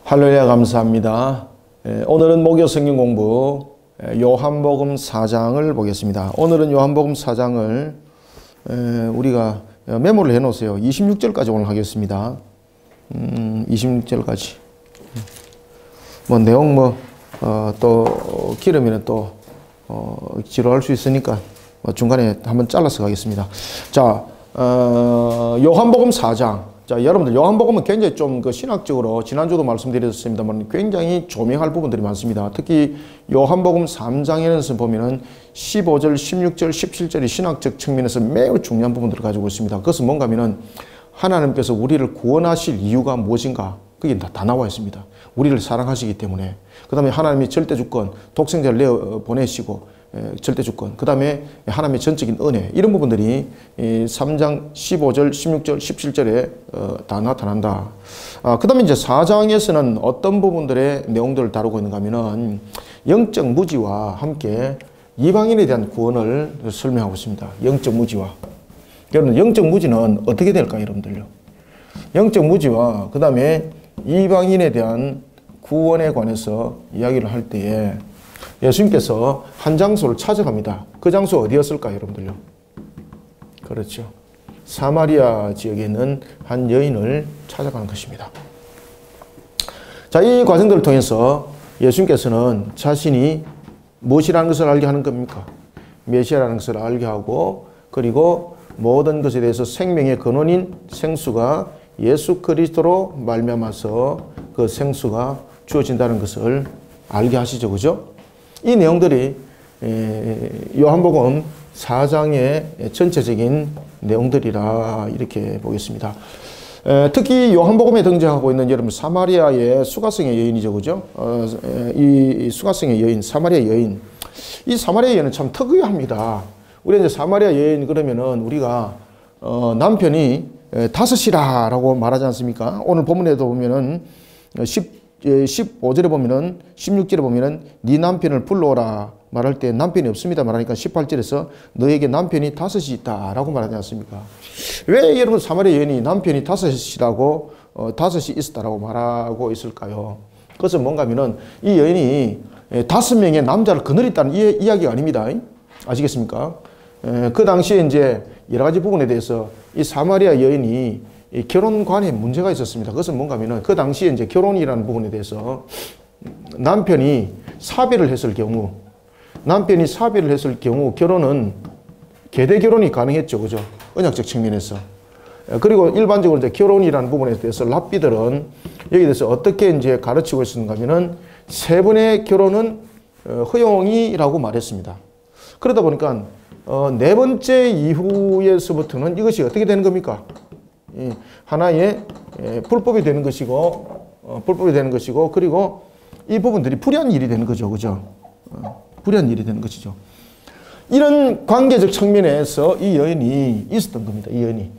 할렐루야 감사합니다. 오늘은 목요 성경 공부 요한복음 4장을 보겠습니다. 오늘은 요한복음 4장을 우리가 메모를 해 놓으세요. 26절까지 오늘 하겠습니다. 26절까지. 뭐 내용 또 길으면 또 지루할 수 있으니까 중간에 한번 잘라서 가겠습니다. 자, 요한복음 4장. 자, 여러분들 요한복음은 굉장히 좀 신학적으로 지난주도 말씀드렸습니다만 굉장히 조명할 부분들이 많습니다. 특히 요한복음 3장에서 보면은 15절, 16절, 17절이 신학적 측면에서 매우 중요한 부분들을 가지고 있습니다. 그것은 뭔가 하면은 하나님께서 우리를 구원하실 이유가 무엇인가? 그게 다 나와 있습니다. 우리를 사랑하시기 때문에. 그 다음에 하나님이 절대주권, 독생자를 내어 보내시고 절대주권, 그 다음에 하나님의 전적인 은혜, 이런 부분들이 3장 15절, 16절, 17절에 다 나타난다. 그 다음에 이제 4장에서는 어떤 부분들의 내용들을 다루고 있는가 하면은 영적 무지와 함께 이방인에 대한 구원을 설명하고 있습니다. 영적 무지와. 여러분, 영적 무지는 어떻게 될까요, 여러분들요? 영적 무지와 그 다음에 이방인에 대한 구원에 관해서 이야기를 할 때에 예수님께서 한 장소를 찾아갑니다. 그 장소 어디였을까요, 여러분들요? 그렇죠. 사마리아 지역에 있는 한 여인을 찾아가는 것입니다. 자, 이 과정들을 통해서 예수님께서는 자신이 무엇이라는 것을 알게 하는 겁니까? 메시아라는 것을 알게 하고, 그리고 모든 것에 대해서 생명의 근원인 생수가 예수 그리스도로 말미암아서 그 생수가 주어진다는 것을 알게 하시죠. 그죠? 이 내용들이 요한복음 4장의 전체적인 내용들이라 이렇게 보겠습니다. 특히 요한복음에 등장하고 있는 여러분 사마리아의 수가성의 여인이죠. 그죠? 이 수가성의 여인, 사마리아 여인. 이 사마리아 여인은 참 특이합니다. 우리 이제 사마리아 여인 그러면은 우리가 남편이 다섯이라고 말하지 않습니까? 오늘 본문에도 보면은 15절에 보면은 16절에 보면은 네 남편을 불러오라 말할 때 남편이 없습니다 말하니까 18절에서 너에게 남편이 다섯이 있다라고 말하지 않습니까? 왜 여러분 사마리아 여인이 남편이 다섯이라고 다섯이 있었다라고 말하고 있을까요? 그것은 뭔가 하면은 이 여인이 5명의 남자를 거느렸다는 이야기가 아닙니다. 아시겠습니까? 그 당시에 이제 여러 가지 부분에 대해서 이 사마리아 여인이 이 결혼관에 문제가 있었습니다. 그것은 뭔가 하면은 그 당시에 이제 결혼이라는 부분에 대해서 남편이 사별을 했을 경우 결혼은 계대 결혼이 가능했죠. 그죠? 언약적 측면에서. 그리고 일반적으로 이제 결혼이라는 부분에 대해서 랍비들은 여기에 대해서 어떻게 이제 가르치고 있었는가 하면은 세 번의 결혼은 허용이라고 말했습니다. 그러다 보니까 네 번째 이후에서부터는 이것이 어떻게 되는 겁니까? 하나의 불법이 되는 것이고, 그리고 이 부분들이 불의한 일이 되는 거죠. 그죠? 불의한 일이 되는 것이죠. 이런 관계적 측면에서 이 여인이 있었던 겁니다. 이 여인이.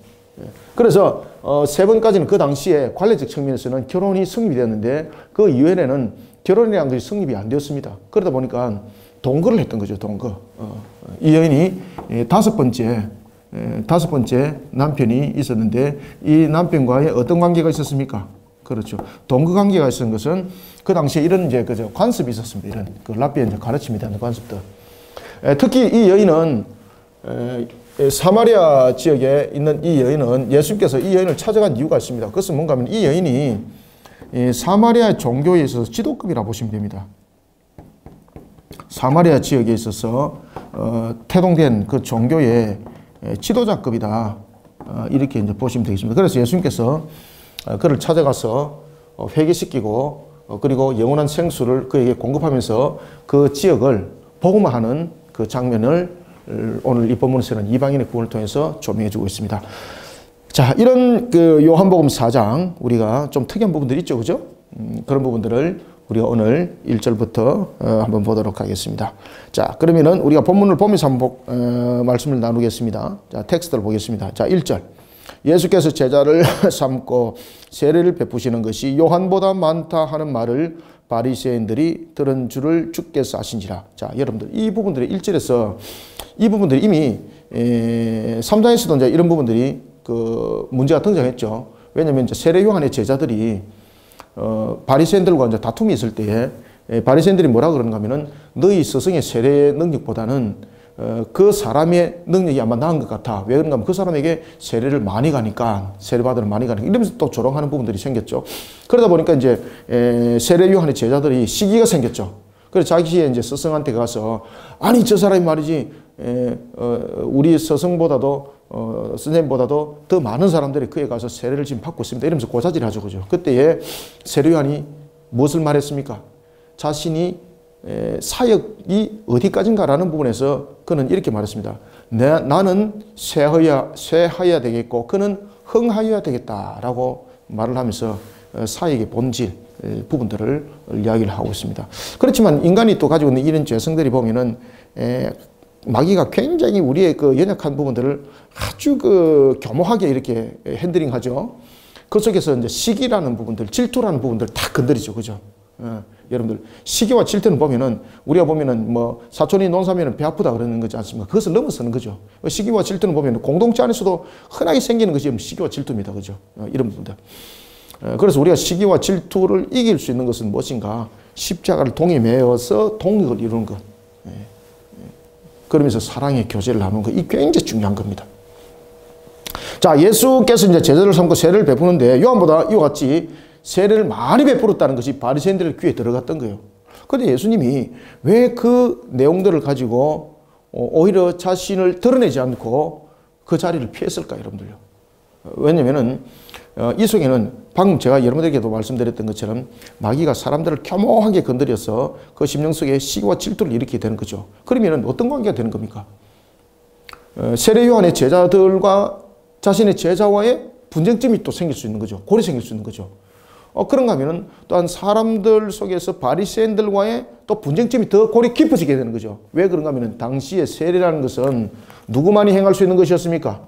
그래서 세 번까지는 그 당시에 관례적 측면에서는 결혼이 성립이 되었는데 그 이후에는 결혼이라는 것이 성립이 안 되었습니다. 그러다 보니까 동거를 했던 거죠. 동거. 이 여인이 다섯 번째 남편이 있었는데 이 남편과의 어떤 관계가 있었습니까? 그렇죠. 동거 관계가 있었던 것은 그 당시에 이런 이제 그저 관습이 있었습니다. 이런 그 랍비의 이제 가르침에 대한 관습들. 특히 이 여인은 사마리아 지역에 있는 이 여인은 예수님께서 이 여인을 찾아간 이유가 있습니다. 그것은 뭔가 하면 이 여인이 사마리아 종교에 있어서 지도급이라고 보시면 됩니다. 사마리아 지역에 있어서 태동된 그 종교의 지도자급이다. 이렇게 이제 보시면 되겠습니다. 그래서 예수님께서 그를 찾아가서 회개시키고 그리고 영원한 생수를 그에게 공급하면서 그 지역을 복음화하는 그 장면을 오늘 이 본문에서는 이방인의 구원을 통해서 조명해 주고 있습니다. 자, 이런 그 요한복음 4장 우리가 좀 특이한 부분들이 있죠. 그죠? 그런 부분들을 우리가 오늘 1절부터 한번 보도록 하겠습니다. 자, 그러면은 우리가 본문을 보면서 한번 말씀을 나누겠습니다. 자, 텍스트를 보겠습니다. 자, 1절. 예수께서 제자를 삼고 세례를 베푸시는 것이 요한보다 많다 하는 말을 바리새인들이 들은 줄을 주께서 아신지라. 자, 여러분들 이 부분들이 1절에서 이 부분들이 이미 3장에서도 이제 이런 부분들이 그 문제가 등장했죠. 왜냐하면 이제 세례 요한의 제자들이 바리새인들과 이제 다툼이 있을 때에 바리새인들이 뭐라 그러는가 하면은 너희 스승의 세례 능력보다는 그 사람의 능력이 아마 나은 것 같아. 왜 그런가 하면 그 사람에게 세례를 많이 가니까, 세례받으러 많이 가니까, 이러면서 또 조롱하는 부분들이 생겼죠. 그러다 보니까 이제 세례 요한의 제자들이 시기가 생겼죠. 그래서 자기의 이제 스승한테 가서, 아니, 저 사람이 말이지, 우리 스승보다도, 선생님보다도 더 많은 사람들이 그에 가서 세례를 지금 받고 있습니다. 이러면서 고자질을 하죠. 그죠. 그때에 세례 요한이 무엇을 말했습니까? 자신이 사역이 어디까지인가라는 부분에서 그는 이렇게 말했습니다. 나는 쇠하여야 되겠고 그는 흥하여야 되겠다라고 말을 하면서 사역의 본질 부분들을 이야기를 하고 있습니다. 그렇지만 인간이 또 가지고 있는 이런 죄성들이 보면은 마귀가 굉장히 우리의 그 연약한 부분들을 아주 그 교묘하게 이렇게 핸들링하죠. 그 속에서 이제 시기라는 부분들, 질투라는 부분들 다 건드리죠, 그죠? 여러분들 시기와 질투는 보면은 우리가 보면은 뭐 사촌이 논사면은 배 아프다 그러는 거지 않습니까? 그것을 넘어서는 거죠. 시기와 질투는 보면 공동체 안에서도 흔하게 생기는 것이 시기와 질투입니다, 그죠? 이런 부분들. 그래서 우리가 시기와 질투를 이길 수 있는 것은 무엇인가? 십자가를 동에 매어서 동력을 이루는 것. 그러면서 사랑의 교제를 나누는 것. 이 굉장히 중요한 겁니다. 자, 예수께서 이제 제자를 삼고 세례를 베푸는데 요한보다 이와 같이 세례를 많이 베풀었다는 것이 바리새인들의 귀에 들어갔던 거예요. 그런데 예수님이 왜 그 내용들을 가지고 오히려 자신을 드러내지 않고 그 자리를 피했을까, 여러분들요? 왜냐면은 이 속에는 방금 제가 여러분들에게도 말씀드렸던 것처럼 마귀가 사람들을 교묘하게 건드려서 그 심령 속에 시기와 질투를 일으키게 되는 거죠. 그러면 어떤 관계가 되는 겁니까? 세례 요한의 제자들과 자신의 제자와의 분쟁점이 또 생길 수 있는 거죠. 골이 생길 수 있는 거죠. 그런가 하면은 또한 사람들 속에서 바리새인들과의 또 분쟁점이 더 골이 깊어지게 되는 거죠. 왜 그런가 하면은 당시의 세례라는 것은 누구만이 행할 수 있는 것이었습니까?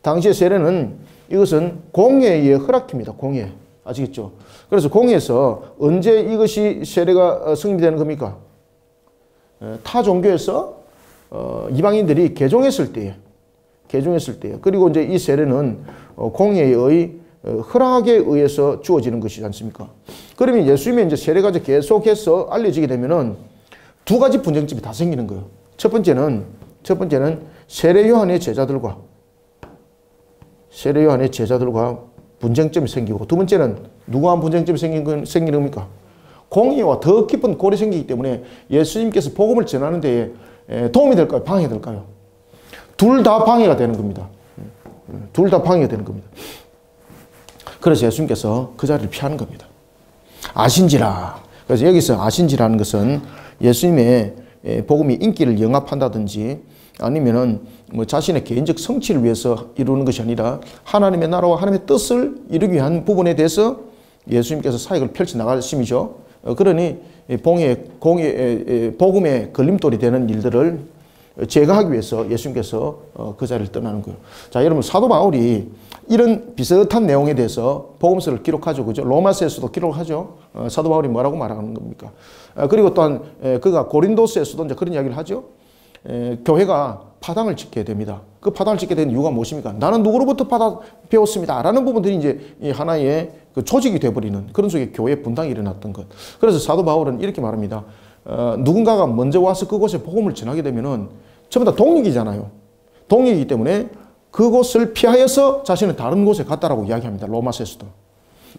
당시의 세례는 이것은 공예의 허락입니다. 공예. 아시겠죠? 그래서 공예에서 언제 이것이 세례가 성립되는 겁니까? 타 종교에서 이방인들이 개종했을 때에. 그리고 이제 이 세례는 공예의 허락에 의해서 주어지는 것이지 않습니까? 그러면 예수님의 이제 세례가 계속해서 알려지게 되면은 두 가지 분쟁점이 다 생기는 거예요. 첫 번째는 세례 요한의 제자들과 분쟁점이 생기고, 두 번째는 누구와 분쟁점이 생기는 겁니까? 공의와 더 깊은 골이 생기기 때문에 예수님께서 복음을 전하는 데에 도움이 될까요? 방해될까요? 둘 다 방해가 되는 겁니다. 둘 다 방해가 되는 겁니다. 그래서 예수님께서 그 자리를 피하는 겁니다. 아신지라. 그래서 여기서 아신지라는 것은 예수님의 복음이 인기를 영합한다든지 아니면은 뭐 자신의 개인적 성취를 위해서 이루는 것이 아니라 하나님의 나라와 하나님의 뜻을 이루기 위한 부분에 대해서 예수님께서 사역을 펼쳐 나가심이죠. 그러니 복음의 걸림돌이 되는 일들을 제거하기 위해서 예수님께서 그 자리를 떠나는 거예요. 자, 여러분 사도 바울이 이런 비슷한 내용에 대해서 복음서를 기록하죠. 그죠? 로마서에서도 기록하죠. 사도 바울이 뭐라고 말하는 겁니까? 그리고 또한 그가 고린도서에서도 이제 그런 이야기를 하죠. 교회가 파당을 짓게 됩니다. 그 파당을 짓게 된 이유가 무엇입니까? 나는 누구로부터 받아 배웠습니다. 라는 부분들이 이제 하나의 그 조직이 되어버리는 그런 속에 교회 분당이 일어났던 것. 그래서 사도 바울은 이렇게 말합니다. 누군가가 먼저 와서 그곳에 복음을 전하게 되면은 전부 다 동력이잖아요. 동력이기 때문에 그곳을 피하여서 자신은 다른 곳에 갔다라고 이야기합니다. 로마서에서도.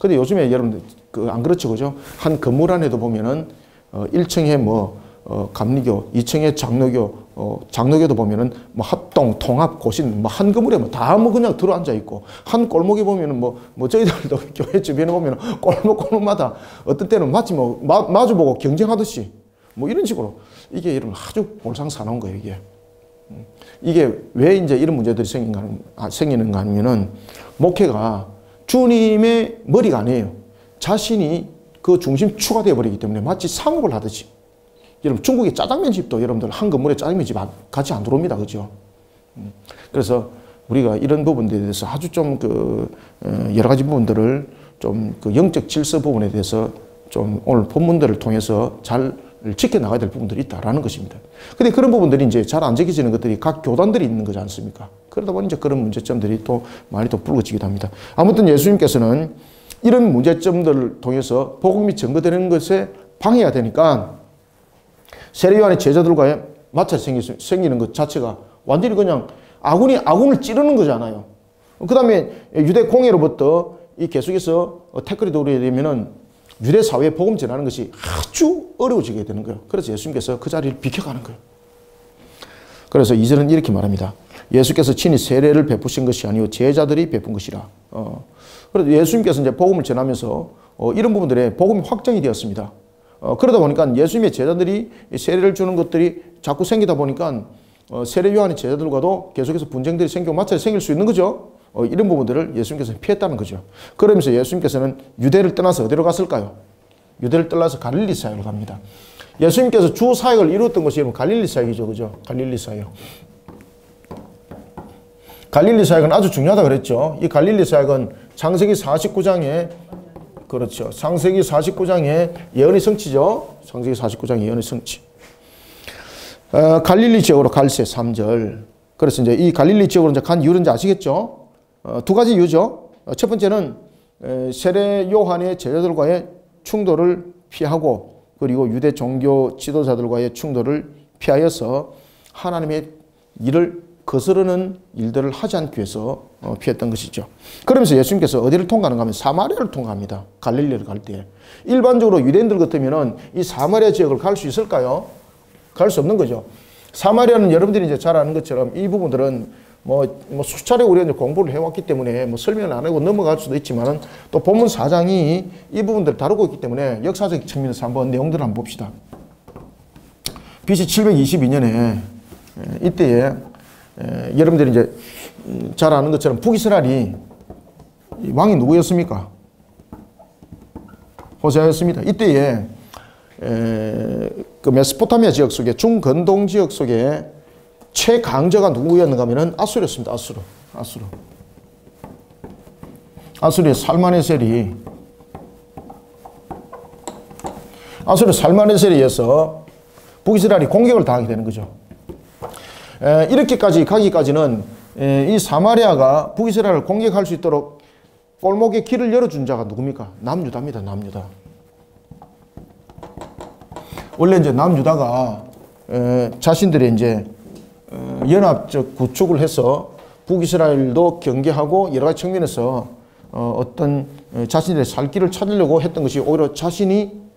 근데 요즘에 여러분들 안 그렇죠, 그죠? 한 건물 안에도 보면은 1층에 감리교, 2층에 장로교도 보면은 합동, 통합, 고신, 한 건물에 다 그냥 들어 앉아 있고, 한 골목에 보면은 저희들도 교회 주변에 보면은 골목마다 어떤 때는 마치 마주보고 경쟁하듯이 이런 식으로 이게 여러분 아주 볼상사나운 거예요, 이게. 이게 왜 이제 이런 문제들이 생기는가 하면은 목회가 주님의 머리가 아니에요. 자신이 그 중심추가 되어버리기 때문에 마치 상업을 하듯이. 여러분 중국의 짜장면 집도 여러분들 한 건물에 짜장면 집 같이 안 들어옵니다. 그죠? 그래서 우리가 이런 부분들에 대해서 아주 좀 여러 가지 부분들을 좀 영적 질서 부분에 대해서 좀 오늘 본문들을 통해서 잘 지켜나가야 될 부분들이 있다라는 것입니다. 근데 그런 부분들이 이제 잘 안 지켜지는 것들이 각 교단들이 있는 거지 않습니까? 그러다 보니 이제 그런 문제점들이 또 많이 또 불거지기도 합니다. 아무튼 예수님께서는 이런 문제점들을 통해서 복음이 전거되는 것에 방해가 되니까 세례 요한의 제자들과의 마찰이 생기는 것 자체가 완전히 그냥 아군을 찌르는 거잖아요. 그 다음에 유대 공예로부터 이 계속해서 태클이 돌게 되면은 유대 사회에 복음 전하는 것이 아주 어려워지게 되는 거예요. 그래서 예수님께서 그 자리를 비켜가는 거예요. 그래서 이제는 이렇게 말합니다. 예수께서 친히 세례를 베푸신 것이 아니요 제자들이 베푼 것이라. 그래서 예수님께서 이제 복음을 전하면서 이런 부분들에 복음이 확정이 되었습니다. 그러다 보니까 예수님의 제자들이 세례를 주는 것들이 자꾸 생기다 보니까 세례 요한의 제자들과도 계속해서 분쟁들이 생기고 마찰이 생길 수 있는 거죠. 이런 부분들을 예수님께서 피했다는 거죠. 그러면서 예수님께서는 유대를 떠나서 어디로 갔을까요? 유대를 떠나서 갈릴리 사역으로 갑니다. 예수님께서 주 사역을 이루었던 것이 여러분 갈릴리 사역이죠. 그죠? 갈릴리 사역. 갈릴리 사역은 아주 중요하다 그랬죠. 이 갈릴리 사역은 창세기 49장에 그렇죠. 창세기 49장에 예언의 성취죠. 창세기 49장의 예언의 성취. 갈릴리 지역으로 갈새 3절. 그래서 이제 이 갈릴리 지역으로 이제 간 이유는 이제 아시겠죠? 두 가지 이유죠. 첫 번째는 세례 요한의 제자들과의 충돌을 피하고 그리고 유대 종교 지도자들과의 충돌을 피하여서 하나님의 일을 거스르는 일들을 하지 않기 위해서 피했던 것이죠. 그러면서 예수님께서 어디를 통과하는가 하면 사마리아를 통과합니다. 갈릴리를 갈 때. 일반적으로 유대인들 같으면 이 사마리아 지역을 갈 수 있을까요? 갈 수 없는 거죠. 사마리아는 여러분들이 이제 잘 아는 것처럼 이 부분들은 뭐 수차례 우리가 이제 공부를 해왔기 때문에 뭐 설명을 안 하고 넘어갈 수도 있지만은 또 본문 4장이 이 부분들을 다루고 있기 때문에 역사적 측면에서 한번 내용들을 한번 봅시다. BC 722년에 이때에 여러분들이 이제 잘 아는 것처럼 북이스라엘이 왕이 누구였습니까? 호세아였습니다. 이때에 그 메소포타미아 지역 속에 중건동 지역 속에 최강자가 누구였는가 하면은 아수르였습니다. 아수르의 살마네셀이 의해서 북이스라엘이 공격을 당하게 되는 거죠. 이렇게까지 가기까지는 이 사마리아가 북이스라엘을 공격할 수 있도록 골목에 길을 열어준 자가 누굽니까? 남유다입니다. 남유다. 원래 이제 남유다가 자신들의 이제 연합적 구축을 해서 북이스라엘도 경계하고 여러 가지 측면에서 어떤 자신들의 살 길을 찾으려고 했던 것이 오히려 자신이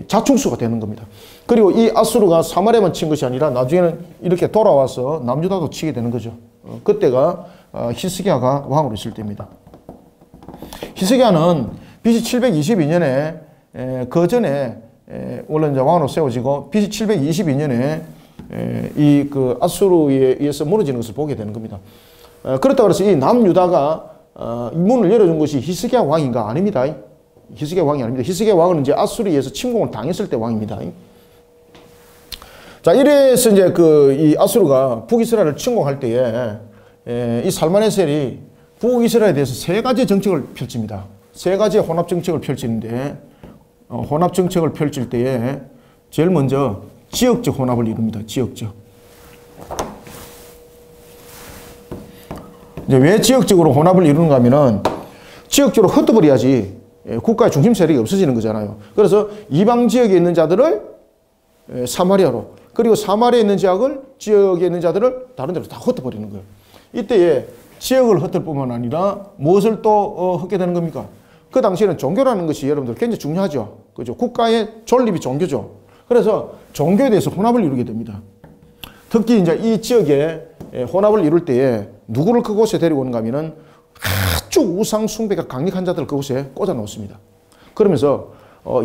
자충수가 되는 겁니다. 그리고 이 아수르가 사마리아만 친 것이 아니라 나중에는 이렇게 돌아와서 남유다도 치게 되는 거죠. 그때가 히스기야가 왕으로 있을 때입니다. 히스기야는 BC 722년에 그 전에 원래 이제 왕으로 세워지고 BC 722년에 이 그 아수르에 의해서 무너지는 것을 보게 되는 겁니다. 그렇다고 해서 이 남유다가 문을 열어준 것이 히스기야 왕인가? 아닙니다. 히스기야 왕이 아닙니다. 히스기야 왕은 이제 아수르에 의해서 침공을 당했을 때 왕입니다. 자, 이래서 이제 이 아수르가 북이스라엘을 침공할 때에 이 살마네셀이 북이스라엘에 대해서 세 가지 정책을 펼칩니다. 세 가지의 혼합 정책을 펼치는데 혼합 정책을 펼칠 때에 제일 먼저 지역적 혼합을 이룹니다. 지역적. 이제 왜 지역적으로 혼합을 이루는가 하면은 지역적으로 흩어버려야지 국가의 중심 세력이 없어지는 거잖아요. 그래서 이방 지역에 있는 자들을 사마리아로, 그리고 사마리아에 있는 지역에 있는 자들을 다른 데로 다 흩어버리는 거예요. 이때에 지역을 흩을 뿐만 아니라 무엇을 또 흩게 되는 겁니까? 그 당시에는 종교라는 것이 여러분들 굉장히 중요하죠. 그죠? 국가의 존립이 종교죠. 그래서 종교에 대해서 혼합을 이루게 됩니다. 특히 이제 이 지역에 혼합을 이룰 때에 누구를 그곳에 데리고 오는가 하면은 아주 우상 숭배가 강력한 자들을 그곳에 꽂아 놓습니다. 그러면서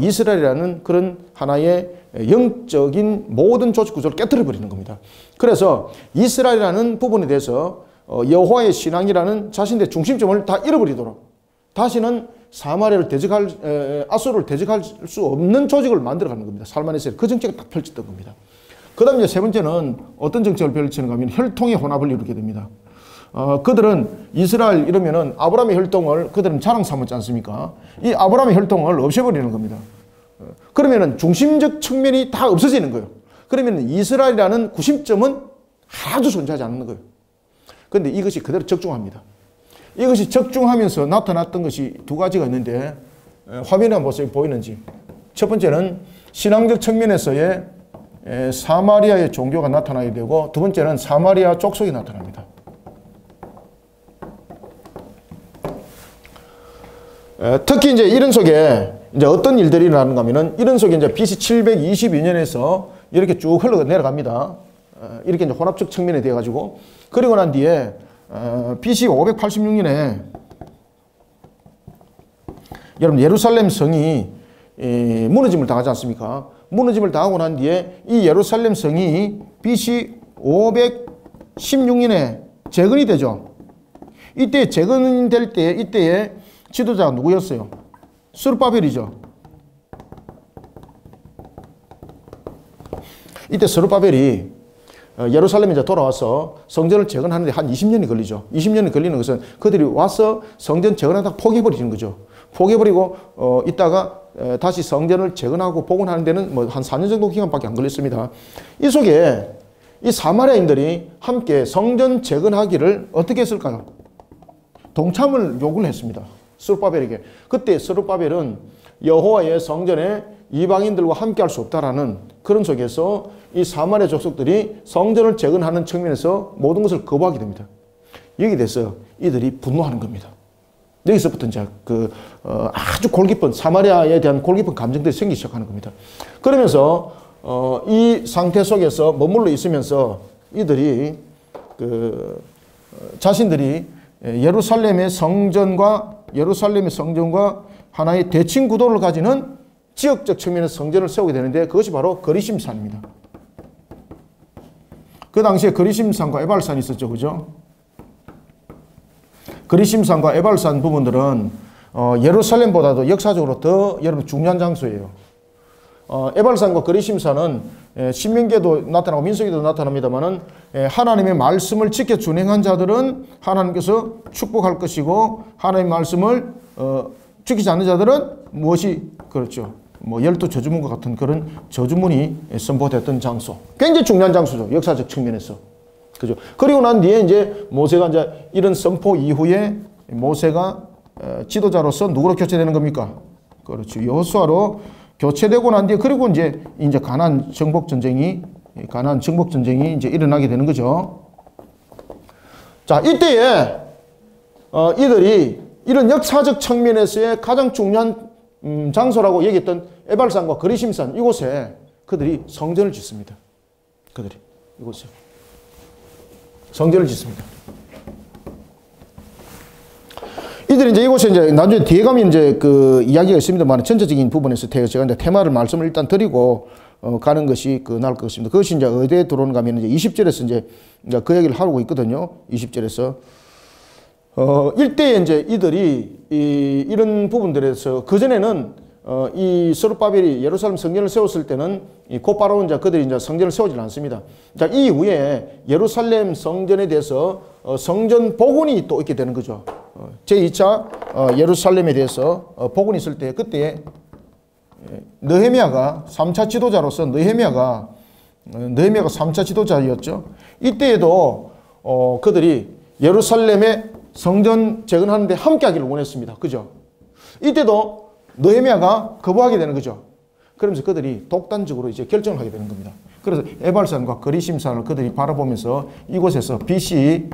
이스라엘이라는 그런 하나의 영적인 모든 조직 구조를 깨뜨려 버리는 겁니다. 그래서 이스라엘이라는 부분에 대해서 여호와의 신앙이라는 자신의 중심점을 다 잃어버리도록 다시는 사마리아를 아수르를 대적할 수 없는 조직을 만들어가는 겁니다. 살마네셀이 그 정책을 딱 펼쳤던 겁니다. 그 다음에 세 번째는 어떤 정책을 펼치는가 하면 혈통의 혼합을 이루게 됩니다. 그들은 이스라엘 이러면은 아브라함의 혈통을 그들은 자랑 삼았지 않습니까? 이 아브라함의 혈통을 없애버리는 겁니다. 그러면은 중심적 측면이 다 없어지는 거예요. 그러면 이스라엘이라는 구심점은 아주 존재하지 않는 거예요. 그런데 이것이 그대로 적중합니다. 이것이 적중하면서 나타났던 것이 두 가지가 있는데 화면에 한번 보세요. 보이는지. 첫 번째는 신앙적 측면에서의 사마리아의 종교가 나타나게 되고 두 번째는 사마리아 족속이 나타납니다. 특히 이제 이런 속에 이제 어떤 일들이 일어나는가 하면은 이런 속에 이제 BC 722년에서 이렇게 쭉 흘러 내려갑니다. 이렇게 이제 혼합적 측면에 되어 가지고 그리고 난 뒤에 BC 586년에 여러분 예루살렘 성이 무너짐을 당하지 않습니까? 무너짐을 당하고 난 뒤에 이 예루살렘 성이 BC 516년에 재건이 되죠. 이때 재건될 때 이때의 지도자가 누구였어요? 스룹바벨이죠. 이때 스룹바벨이 예루살렘에 이제 돌아와서 성전을 재건하는데 한 20년이 걸리죠. 20년이 걸리는 것은 그들이 와서 성전 재건하다가 포기해버리는 거죠. 포기해버리고 있다가 다시 성전을 재건하고 복원하는 데는 뭐 한 4년 정도 기간밖에 안 걸렸습니다. 이 속에 이 사마리아인들이 함께 성전 재건하기를 어떻게 했을까요? 동참을 요구를 했습니다. 스룹바벨에게. 그때 스룹바벨은 여호와의 성전에 이방인들과 함께 할 수 없다라는 그런 속에서 이 사마리아 족속들이 성전을 재건하는 측면에서 모든 것을 거부하게 됩니다. 여기 대해서 이들이 분노하는 겁니다. 여기서부터 이제 아주 골깊은 사마리아에 대한 골깊은 감정들이 생기기 시작하는 겁니다. 그러면서 이 상태 속에서 머물러 있으면서 이들이 자신들이 예루살렘의 성전과 하나의 대칭 구도를 가지는 지역적 측면에서 성전을 세우게 되는데 그것이 바로 거리심산입니다. 그 당시에 거리심산과 에발산이 있었죠. 그죠? 거리심산과 에발산 부분들은 예루살렘보다도 역사적으로 더 여러분 중요한 장소예요. 에발산과 거리심산은 신명기에도 나타나고 민수기에도 나타납니다만은 하나님의 말씀을 지켜 준행한 자들은 하나님께서 축복할 것이고 하나님의 말씀을 지키지 않는 자들은 무엇이 그렇죠. 뭐 12 저주문과 같은 그런 저주문이 선포됐던 장소. 굉장히 중요한 장소죠. 역사적 측면에서. 그죠. 그리고 난 뒤에 이제 모세가 이제 이런 선포 이후에 모세가 지도자로서 누구로 교체되는 겁니까? 그렇죠. 여호수아로 교체되고 난 뒤에 그리고 이제 가나안 정복 전쟁이 이제 일어나게 되는 거죠. 자, 이때에 이들이 이런 역사적 측면에서의 가장 중요한 장소라고 얘기했던 에발산과 거리심산 이곳에 그들이 성전을 짓습니다. 그들이 이곳에 성전을 짓습니다. 이들이 이제 이곳에 이제 나중에 뒤에 가면 이제 그 이야기가 있습니다만 전체적인 부분에서 제가 이제 테마를 말씀을 일단 드리고 가는 것이 나을 것 같습니다. 그것이 이제 어디에 들어오는가 하면 이제 20절에서 이제 그 얘기를 하고 있거든요. 20절에서. 일대에 이제 이들이 이런 부분들에서 그전에는 이 스룹바벨이 예루살렘 성전을 세웠을 때는 곧바로 이제 그들이 이제 성전을 세우지 않습니다. 자, 이 이후에 예루살렘 성전에 대해서 성전 복원이 또 있게 되는 거죠. 제2차 예루살렘에 대해서 복원이 있을 때 그때 느헤미야가 3차 지도자로서 느헤미야가 3차 지도자였죠. 이때에도 그들이 예루살렘의 성전 재건하는데 함께 하기를 원했습니다. 그죠? 이때도 느헤미야가 거부하게 되는 거죠. 그러면서 그들이 독단적으로 이제 결정을 하게 되는 겁니다. 그래서 에발산과 거리심산을 그들이 바라보면서 이곳에서 BC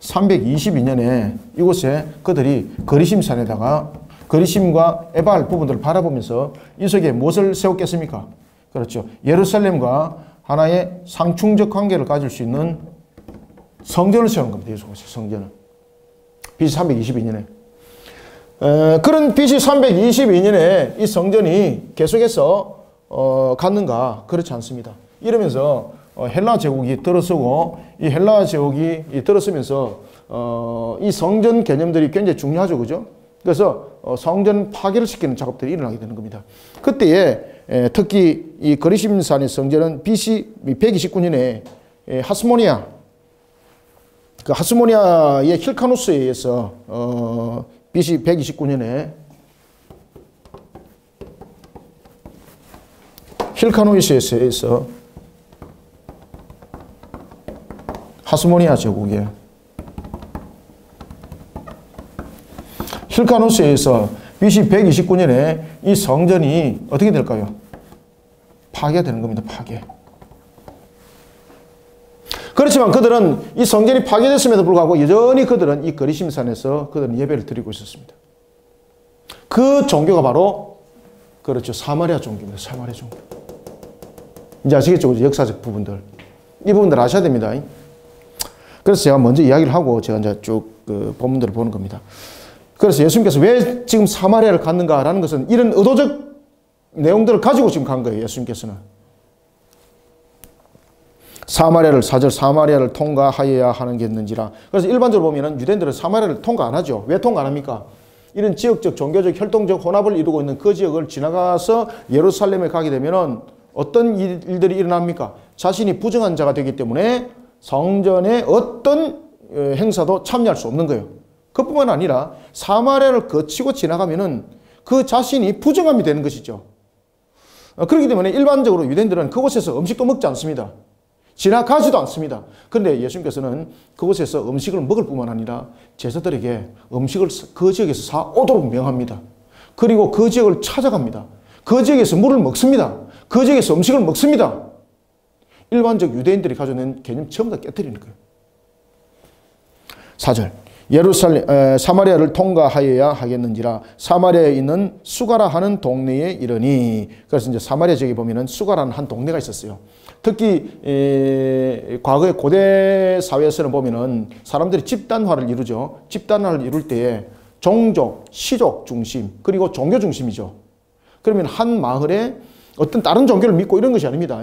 322년에 이곳에 그들이 거리심산에다가 거리심과 에발 부분들을 바라보면서 이 속에 무엇을 세웠겠습니까? 그렇죠. 예루살렘과 하나의 상충적 관계를 가질 수 있는 성전을 세운 겁니다. 이곳에 성전을. BC 322년에. 그런 BC 322년에 이 성전이 계속해서 갔는가? 그렇지 않습니다. 이러면서 헬라 제국이 들어서고 이 헬라 제국이 들어서면서 이 성전 개념들이 굉장히 중요하죠. 그죠? 그래서 성전 파괴를 시키는 작업들이 일어나게 되는 겁니다. 그때에 특히 이 거리심산의 성전은 BC 129년에 하스모니아 그 하스모니아의 힐카누스에 의해서 BC 129년에 힐카누스에 의해서 하스모니아 제국에 힐카누스에 의해서 BC 129년에 이 성전이 어떻게 될까요? 파괴되는 겁니다. 파괴. 그렇지만 그들은 이 성전이 파괴됐음에도 불구하고 여전히 그들은 이 거리심산에서 그들은 예배를 드리고 있었습니다. 그 종교가 바로 그렇죠. 사마리아 종교입니다. 사마리아 종교. 이제 아시겠죠? 역사적 부분들. 이 부분들 아셔야 됩니다. 그래서 제가 먼저 이야기를 하고 제가 이제 쭉 그 본문들을 보는 겁니다. 그래서 예수님께서 왜 지금 사마리아를 갔는가라는 것은 이런 의도적 내용들을 가지고 지금 간 거예요. 예수님께서는. 사마리아를 4절 사마리아를 통과하여야 하는 게 있는지라. 그래서 일반적으로 보면은 유대인들은 사마리아를 통과 안 하죠. 왜 통과 안 합니까? 이런 지역적, 종교적, 혈통적 혼합을 이루고 있는 그 지역을 지나가서 예루살렘에 가게 되면은 어떤 일들이 일어납니까? 자신이 부정한 자가 되기 때문에 성전의 어떤 행사도 참여할 수 없는 거예요. 그뿐만 아니라 사마리아를 거치고 지나가면은 그 자신이 부정함이 되는 것이죠. 그렇기 때문에 일반적으로 유대인들은 그곳에서 음식도 먹지 않습니다. 지나가지도 않습니다. 그런데 예수님께서는 그곳에서 음식을 먹을 뿐만 아니라 제자들에게 음식을 그 지역에서 사오도록 명합니다. 그리고 그 지역을 찾아갑니다. 그 지역에서 물을 먹습니다. 그 지역에서 음식을 먹습니다. 일반적 유대인들이 가지고 있는 개념 전부 다 깨뜨리는 거예요. 4절 사마리아를 통과하여야 하겠는지라. 사마리아에 있는 수가라 하는 동네에 이르니. 그래서 이제 사마리아 지역에 보면은 수가라는 한 동네가 있었어요. 특히 과거의 고대 사회에서는 보면은 사람들이 집단화를 이루죠. 집단화를 이룰 때에 종족, 시족 중심, 그리고 종교 중심이죠. 그러면 한 마을에 어떤 다른 종교를 믿고 이런 것이 아닙니다.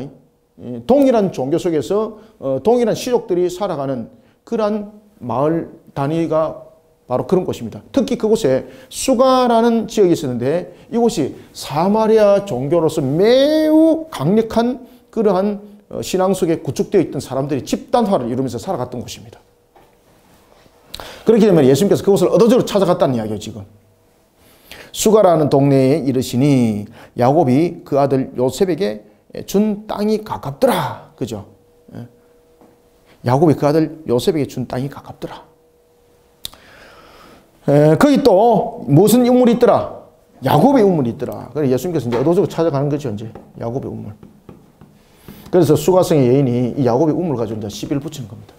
동일한 종교 속에서 동일한 시족들이 살아가는 그러한 마을 단위가 바로 그런 곳입니다. 특히 그곳에 수가라는 지역이 있었는데 이곳이 사마리아 종교로서 매우 강력한 그러한 신앙 속에 구축되어 있던 사람들이 집단화를 이루면서 살아갔던 곳입니다. 그렇기 때문에 예수님께서 그곳을 의도적으로 찾아갔다는 이야기예요. 지금 수가라는 동네에 이르시니 야곱이 그 아들 요셉에게 준 땅이 가깝더라. 그죠? 야곱이 그 아들 요셉에게 준 땅이 가깝더라. 거기 또 무슨 우물이 있더라? 야곱의 우물이 있더라. 그래서 예수님께서 이제 의도적으로 찾아가는 거죠. 이제 야곱의 우물. 그래서 수가성의 여인이 이 야곱의 우물 가지고 이제 시비를 붙이는 겁니다.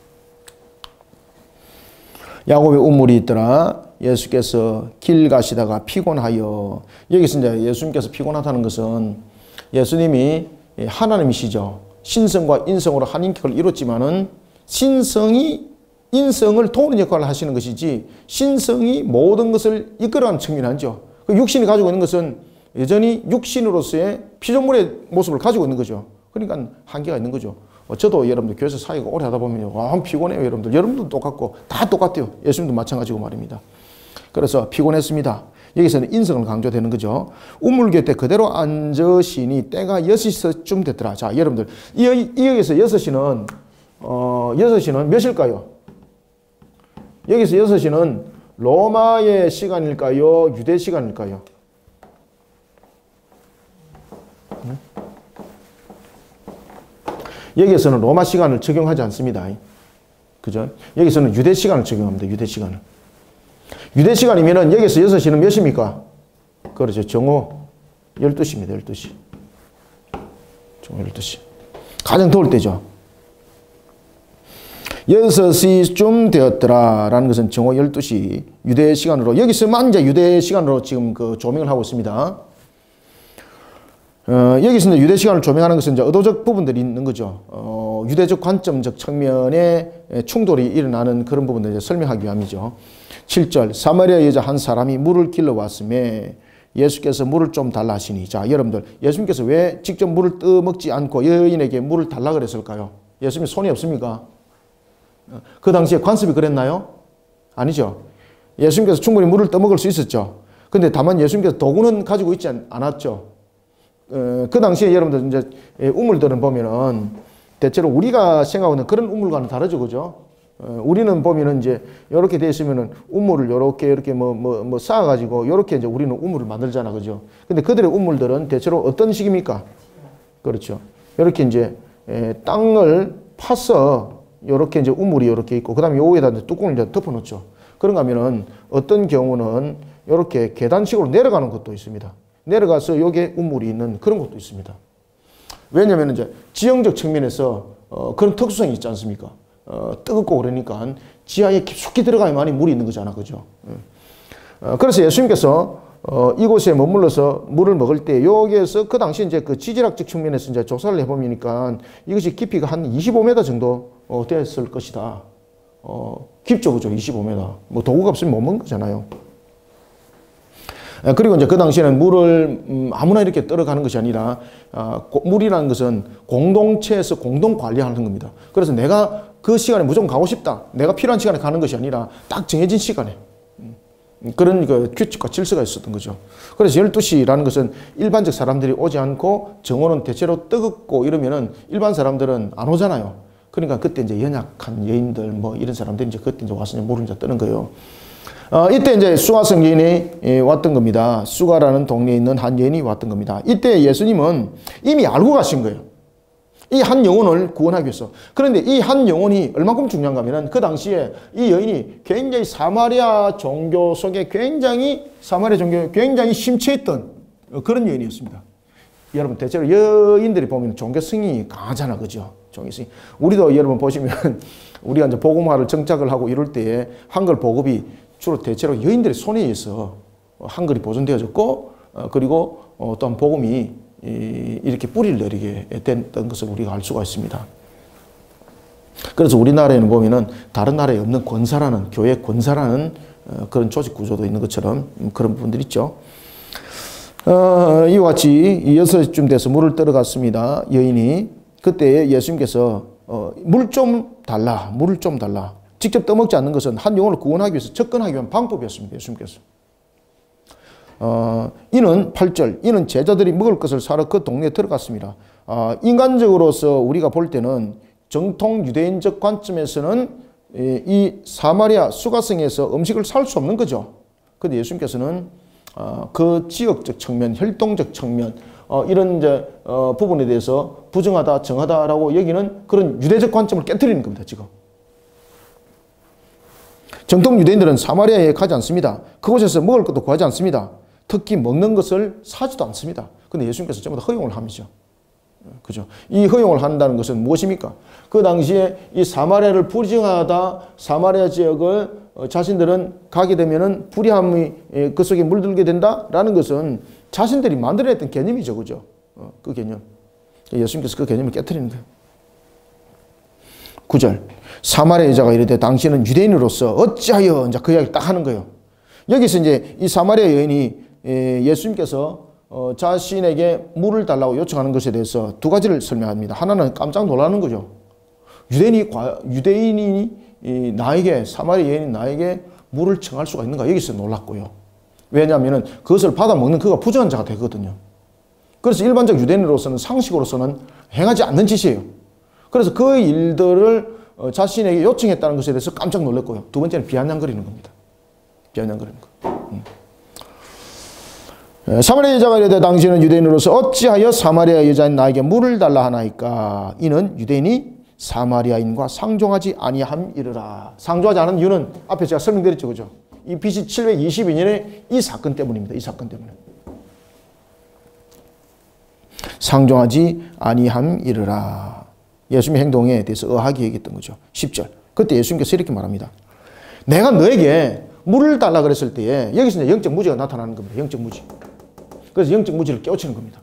야곱의 우물이 있더라. 예수께서 길 가시다가 피곤하여. 여기서 이제 예수님께서 피곤하다는 것은 예수님이 하나님이시죠. 신성과 인성으로 한 인격을 이뤘지만은 신성이 인성을 도우는 역할을 하시는 것이지 신성이 모든 것을 이끌어가는 측면이 아니죠. 그 육신이 가지고 있는 것은 여전히 육신으로서의 피조물의 모습을 가지고 있는 거죠. 그러니까 한계가 있는 거죠. 저도 여러분들 교회에서 사역을 오래 하다 보면 피곤해요. 여러분들도 똑같고 다 똑같아요. 예수님도 마찬가지고 말입니다. 그래서 피곤했습니다. 여기서는 인성을 강조되는 거죠. 우물 곁에 그대로 앉으시니 때가 6시쯤 됐더라. 자, 여러분들 여기서 6시는 6시는 몇일까요? 여기서 6시는 로마의 시간일까요? 유대 시간일까요? 여기서는 로마 시간을 적용하지 않습니다. 그죠? 여기서는 유대 시간을 적용합니다. 유대 시간을. 유대 시간이면은 여기서 6시는 몇 시입니까? 그렇죠. 정오 12시입니다. 12시. 정오 12시. 가장 더울 때죠. 6시쯤 되었더라 라는 것은 정오 12시 유대 시간으로 여기서만 이제 유대 시간으로 지금 그 조명을 하고 있습니다. 여기서 이제 유대 시간을 조명하는 것은 이제 의도적 부분들이 있는 거죠. 유대적 관점적 측면에 충돌이 일어나는 그런 부분들을 이제 설명하기 위함이죠. 7절 사마리아 여자 한 사람이 물을 길러 왔음에 예수께서 물을 좀 달라 하시니. 자, 여러분들 예수님께서 왜 직접 물을 떠먹지 않고 여인에게 물을 달라 그랬을까요? 예수님 손이 없습니까? 그 당시에 관습이 그랬나요? 아니죠. 예수님께서 충분히 물을 떠먹을 수 있었죠. 근데 다만 예수님께서 도구는 가지고 있지 않았죠. 그 당시에 여러분들 이제 우물들은 보면은 대체로 우리가 생각하는 그런 우물과는 다르죠. 그죠? 우리는 보면은 이제 이렇게 되어 있으면은 우물을 이렇게 뭐 쌓아가지고 이렇게 이제 우리는 우물을 만들잖아. 그죠? 근데 그들의 우물들은 대체로 어떤 식입니까? 그렇죠. 이렇게 이제 땅을 파서 이렇게 이제 우물이 이렇게 있고, 그 다음에 요 위에다 뚜껑을 이제 덮어 놓죠. 그런가 하면은 어떤 경우는 이렇게 계단식으로 내려가는 것도 있습니다. 내려가서 여기에 우물이 있는 그런 것도 있습니다. 왜냐하면 이제 지형적 측면에서 그런 특수성이 있지 않습니까? 뜨겁고 그러니까 지하에 깊숙이 들어가야만이 물이 있는 거잖아, 그죠? 그래서 예수님께서 이곳에 머물러서 물을 먹을 때 여기에서 그 당시 이제 그 지질학적 측면에서 이제 조사를 해보니까 이것이 깊이가 한 25m 정도 됐을 것이다. 깊죠, 그죠? 25m. 뭐 도구가 없으면 못 먹는 거잖아요. 그리고 이제 그 당시에는 물을 아무나 이렇게 떨어가는 것이 아니라 물이라는 것은 공동체에서 공동 관리하는 겁니다. 그래서 내가 그 시간에 무조건 가고 싶다. 내가 필요한 시간에 가는 것이 아니라 딱 정해진 시간에 그런 그 규칙과 질서가 있었던 거죠. 그래서 12시라는 것은 일반적 사람들이 오지 않고 정오는 대체로 뜨겁고 이러면은 일반 사람들은 안 오잖아요. 그러니까 그때 이제 연약한 여인들 뭐 이런 사람들이 이제 그때 이제 와서 물을 이제 뜨는 거예요. 이때 이제 수가성 여인이 왔던 겁니다. 수가라는 동네에 있는 한 여인이 왔던 겁니다. 이때 예수님은 이미 알고 가신 거예요. 이 한 영혼을 구원하기 위해서. 그런데 이 한 영혼이 얼마큼 중요한가 하면 그 당시에 이 여인이 굉장히 사마리아 종교 속에 사마리아 종교에 굉장히 심취했던 그런 여인이었습니다. 여러분 대체로 여인들이 보면 종교 승이 강하잖아, 그죠? 종교 승이. 우리도 여러분 보시면 우리가 이제 복음화를 정착을 하고 이럴 때에 한글 보급이 주로 대체로 여인들의 손에 의해서 한글이 보존되어졌고 그리고 또한 복음이 이렇게 뿌리를 내리게 됐던 것을 우리가 알 수가 있습니다. 그래서 우리나라에는 보면은 다른 나라에 없는 권사라는 교회 권사라는 그런 조직 구조도 있는 것처럼 그런 부분들이 있죠. 이와 같이 6시쯤 돼서 물을 떨어갔습니다. 여인이. 그때 예수님께서 물을 좀 달라. 직접 떠먹지 않는 것은 한 영혼을 구원하기 위해서 접근하기 위한 방법이었습니다. 예수님께서. 이는 8절, 이는 제자들이 먹을 것을 사러 그 동네에 들어갔습니다. 인간적으로서 우리가 볼 때는 정통 유대인적 관점에서는 이 사마리아 수가성에서 음식을 살 수 없는 거죠. 그런데 예수님께서는 그 지역적 측면, 혈통적 측면 이런 이제 부분에 대해서 부정하다, 정하다라고 여기는 그런 유대적 관점을 깨트리는 겁니다. 지금. 정통 유대인들은 사마리아에 가지 않습니다. 그곳에서 먹을 것도 구하지 않습니다. 특히 먹는 것을 사지도 않습니다. 근데 예수님께서 전부 다 허용을 하시죠. 그죠? 이 허용을 한다는 것은 무엇입니까? 그 당시에 이 사마리아를 부정하다, 사마리아 지역을 자신들은 가게 되면은 불의함이 그 속에 물들게 된다라는 것은 자신들이 만들어냈던 개념이죠. 그죠? 그 개념. 예수님께서 그 개념을 깨트리는 거예요. 9절. 사마리아 여자가 이르되 당신은 유대인으로서 어찌하여 이제 그 이야기를 딱 하는 거예요. 여기서 이제 이 사마리아 여인이 예수님께서 자신에게 물을 달라고 요청하는 것에 대해서 두 가지를 설명합니다. 하나는 깜짝 놀라는 거죠. 유대인이 나에게, 사마리아 여인이 나에게 물을 청할 수가 있는가? 여기서 놀랐고요. 왜냐하면 그것을 받아먹는 그가 부정한 자가 되거든요. 그래서 일반적 유대인으로서는 상식으로서는 행하지 않는 짓이에요. 그래서 그 일들을 자신에게 요청했다는 것에 대해서 깜짝 놀랐고요. 두 번째는 비아냥거리는 겁니다. 비아냥거리는 거. 사마리아 여자가 이르되 당신은 유대인으로서 어찌하여 사마리아 여자인 나에게 물을 달라 하나이까? 이는 유대인이 사마리아인과 상종하지 아니함이르라. 상종하지 않은 이유는 앞에 제가 설명드렸죠, 그죠? 이 BC 722년에 이 사건 때문입니다. 이 사건 때문에. 상종하지 아니함이르라. 예수님의 행동에 대해서 의하게 얘기했던 거죠. 10절. 그때 예수님께서 이렇게 말합니다. 내가 너에게 물을 달라 그랬을 때에 여기서 이제 영적 무지가 나타나는 겁니다. 영적 무지. 그래서 영적 무지를 깨우치는 겁니다.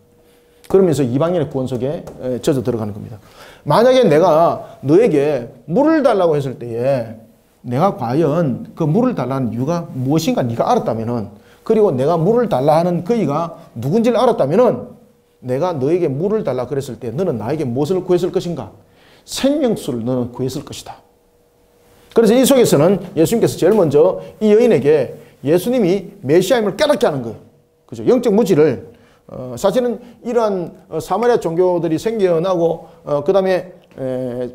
그러면서 이방인의 구원 속에 젖어 들어가는 겁니다. 만약에 내가 너에게 물을 달라고 했을 때에 내가 과연 그 물을 달라는 이유가 무엇인가 네가 알았다면은, 그리고 내가 물을 달라 하는 그이가 누군지를 알았다면은 내가 너에게 물을 달라 그랬을 때 너는 나에게 무엇을 구했을 것인가? 생명수를 너는 구했을 것이다. 그래서 이 속에서는 예수님께서 제일 먼저 이 여인에게 예수님이 메시아임을 깨닫게 하는 거예요. 그죠? 영적 무지를 사실은 이러한 사마리아 종교들이 생겨나고 그 다음에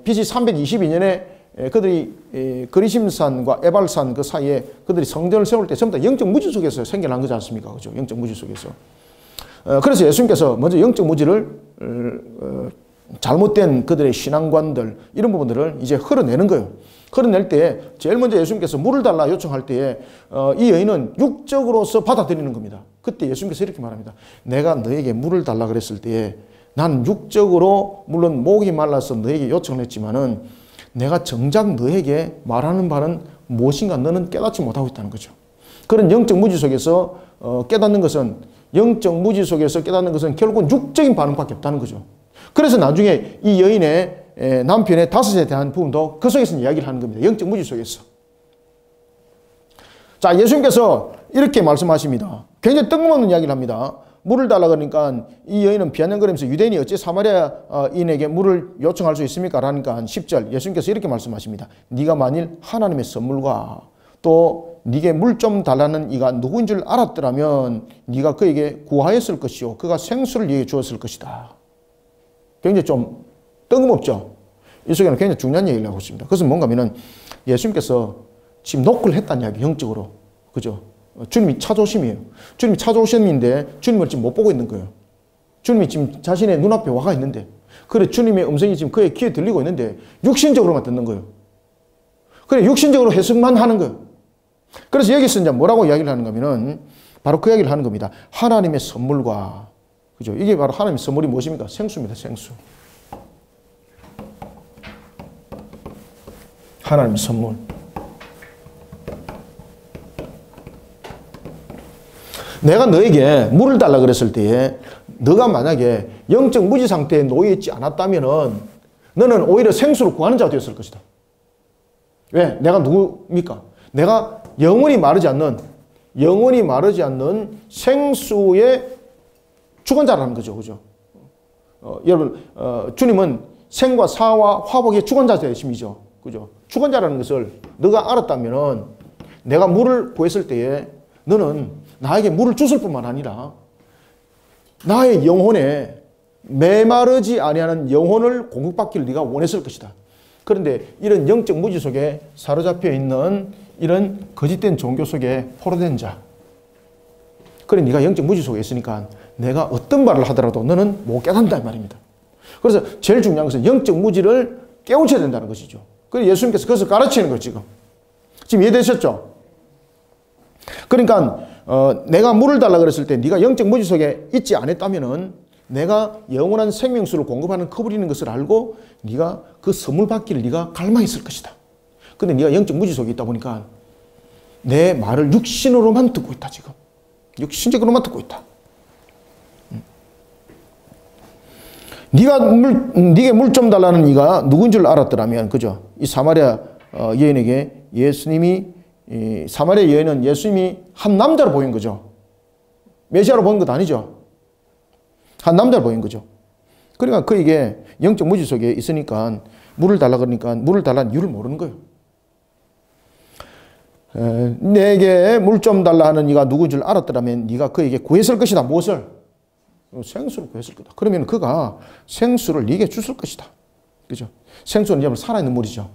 BC 322년에 그들이 그리심산과 에발산 그 사이에 그들이 성전을 세울 때 전부 다 영적 무지 속에서 생겨난 거지 않습니까? 그죠? 영적 무지 속에서. 그래서 예수님께서 먼저 영적 무지를 잘못된 그들의 신앙관들 이런 부분들을 이제 흘러내는 거예요. 흘러낼 때 제일 먼저 예수님께서 물을 달라 요청할 때에 이 여인은 육적으로서 받아들이는 겁니다. 그때 예수님께서 이렇게 말합니다. 내가 너에게 물을 달라 그랬을 때에 난 육적으로 물론 목이 말라서 너에게 요청을 했지만은 내가 정작 너에게 말하는 바는 무엇인가 너는 깨닫지 못하고 있다는 거죠. 그런 영적 무지 속에서 깨닫는 것은 영적 무지 속에서 깨닫는 것은 결국은 육적인 반응밖에 없다는 거죠. 그래서 나중에 이 여인의 남편의 다섯에 대한 부분도 그 속에서 이야기를 하는 겁니다. 영적 무지 속에서. 자, 예수님께서 이렇게 말씀하십니다. 굉장히 뜬금없는 이야기를 합니다. 물을 달라 그러니까 이 여인은 비아냥거리면서 유대인이 어찌 사마리아인에게 물을 요청할 수 있습니까? 라니까 10절 예수님께서 이렇게 말씀하십니다. 네가 만일 하나님의 선물과 또 네게 물 좀 달라는 이가 누구인 줄 알았더라면 네가 그에게 구하였을 것이요 그가 생수를 네게 주었을 것이다. 굉장히 좀 뜬금없죠. 이 속에는 굉장히 중요한 얘기를 하고 있습니다. 그것은 뭔가 하면은 예수님께서 지금 노크를 했다는 이야기, 영적으로. 그죠? 주님이 찾아오심이에요. 주님이 찾아오심인데 주님을 지금 못 보고 있는 거예요. 주님이 지금 자신의 눈앞에 와가 있는데, 그래 주님의 음성이 지금 그의 귀에 들리고 있는데 육신적으로만 듣는 거예요. 그래 육신적으로 해석만 하는 거예요. 그래서 여기서 이제 뭐라고 이야기를 하는가 하면은 바로 그 이야기를 하는 겁니다. 하나님의 선물과, 그죠? 이게 바로 하나님의 선물이 무엇입니까? 생수입니다. 생수. 하나님의 선물. 내가 너에게 물을 달라 그랬을 때에 너가 만약에 영적 무지 상태에 놓여 있지 않았다면은 너는 오히려 생수를 구하는 자가 되었을 것이다. 왜? 내가 누굽니까? 내가 영원히 마르지 않는 생수의 주관자라는 거죠. 그죠? 여러분, 주님은 생과 사와 화복의 주관자 되심이죠. 그죠? 주관자라는 것을 너가 알았다면은 내가 물을 구했을 때에 너는 나에게 물을 주실 뿐만 아니라 나의 영혼에 메마르지 아니하는 영혼을 공급받기를 네가 원했을 것이다. 그런데 이런 영적 무지 속에 사로잡혀 있는 이런 거짓된 종교 속에 포로된 자, 그래 네가 영적 무지 속에 있으니까 내가 어떤 말을 하더라도 너는 못 깨닫는다 이 말입니다. 그래서 제일 중요한 것은 영적 무지를 깨우쳐야 된다는 것이죠. 그래서 예수님께서 그것을 가르치는 거예요. 지금 이해되셨죠? 그러니까 내가 물을 달라 그랬을 때 네가 영적 무지 속에 있지 않았다면은 내가 영원한 생명수를 공급하는 커버리는 것을 알고 네가 그 선물 받기를 네가 갈망했을 것이다. 근데 네가 영적 무지 속에 있다 보니까 내 말을 육신으로만 듣고 있다. 지금 육신적으로만 듣고 있다. 네게 물 좀 달라는 이가 누군 줄 알았더라면, 그죠? 이 사마리아 여인에게 예수님이, 사마리아 여인은 예수님이 한 남자로 보인 거죠. 메시아로 보인 것 아니죠. 한 남자로 보인 거죠. 그러니까 그에게 영적 무지 속에 있으니까 물을 달라 그러니까 물을 달라는 이유를 모르는 거예요. 내게 물 좀 달라 하는 이가 누구인 줄 알았더라면 네가 그에게 구했을 것이다. 무엇을? 생수를 구했을 거다. 그러면 그가 생수를 네게 줬을 것이다. 그죠? 생수는 이제 살아있는 물이죠.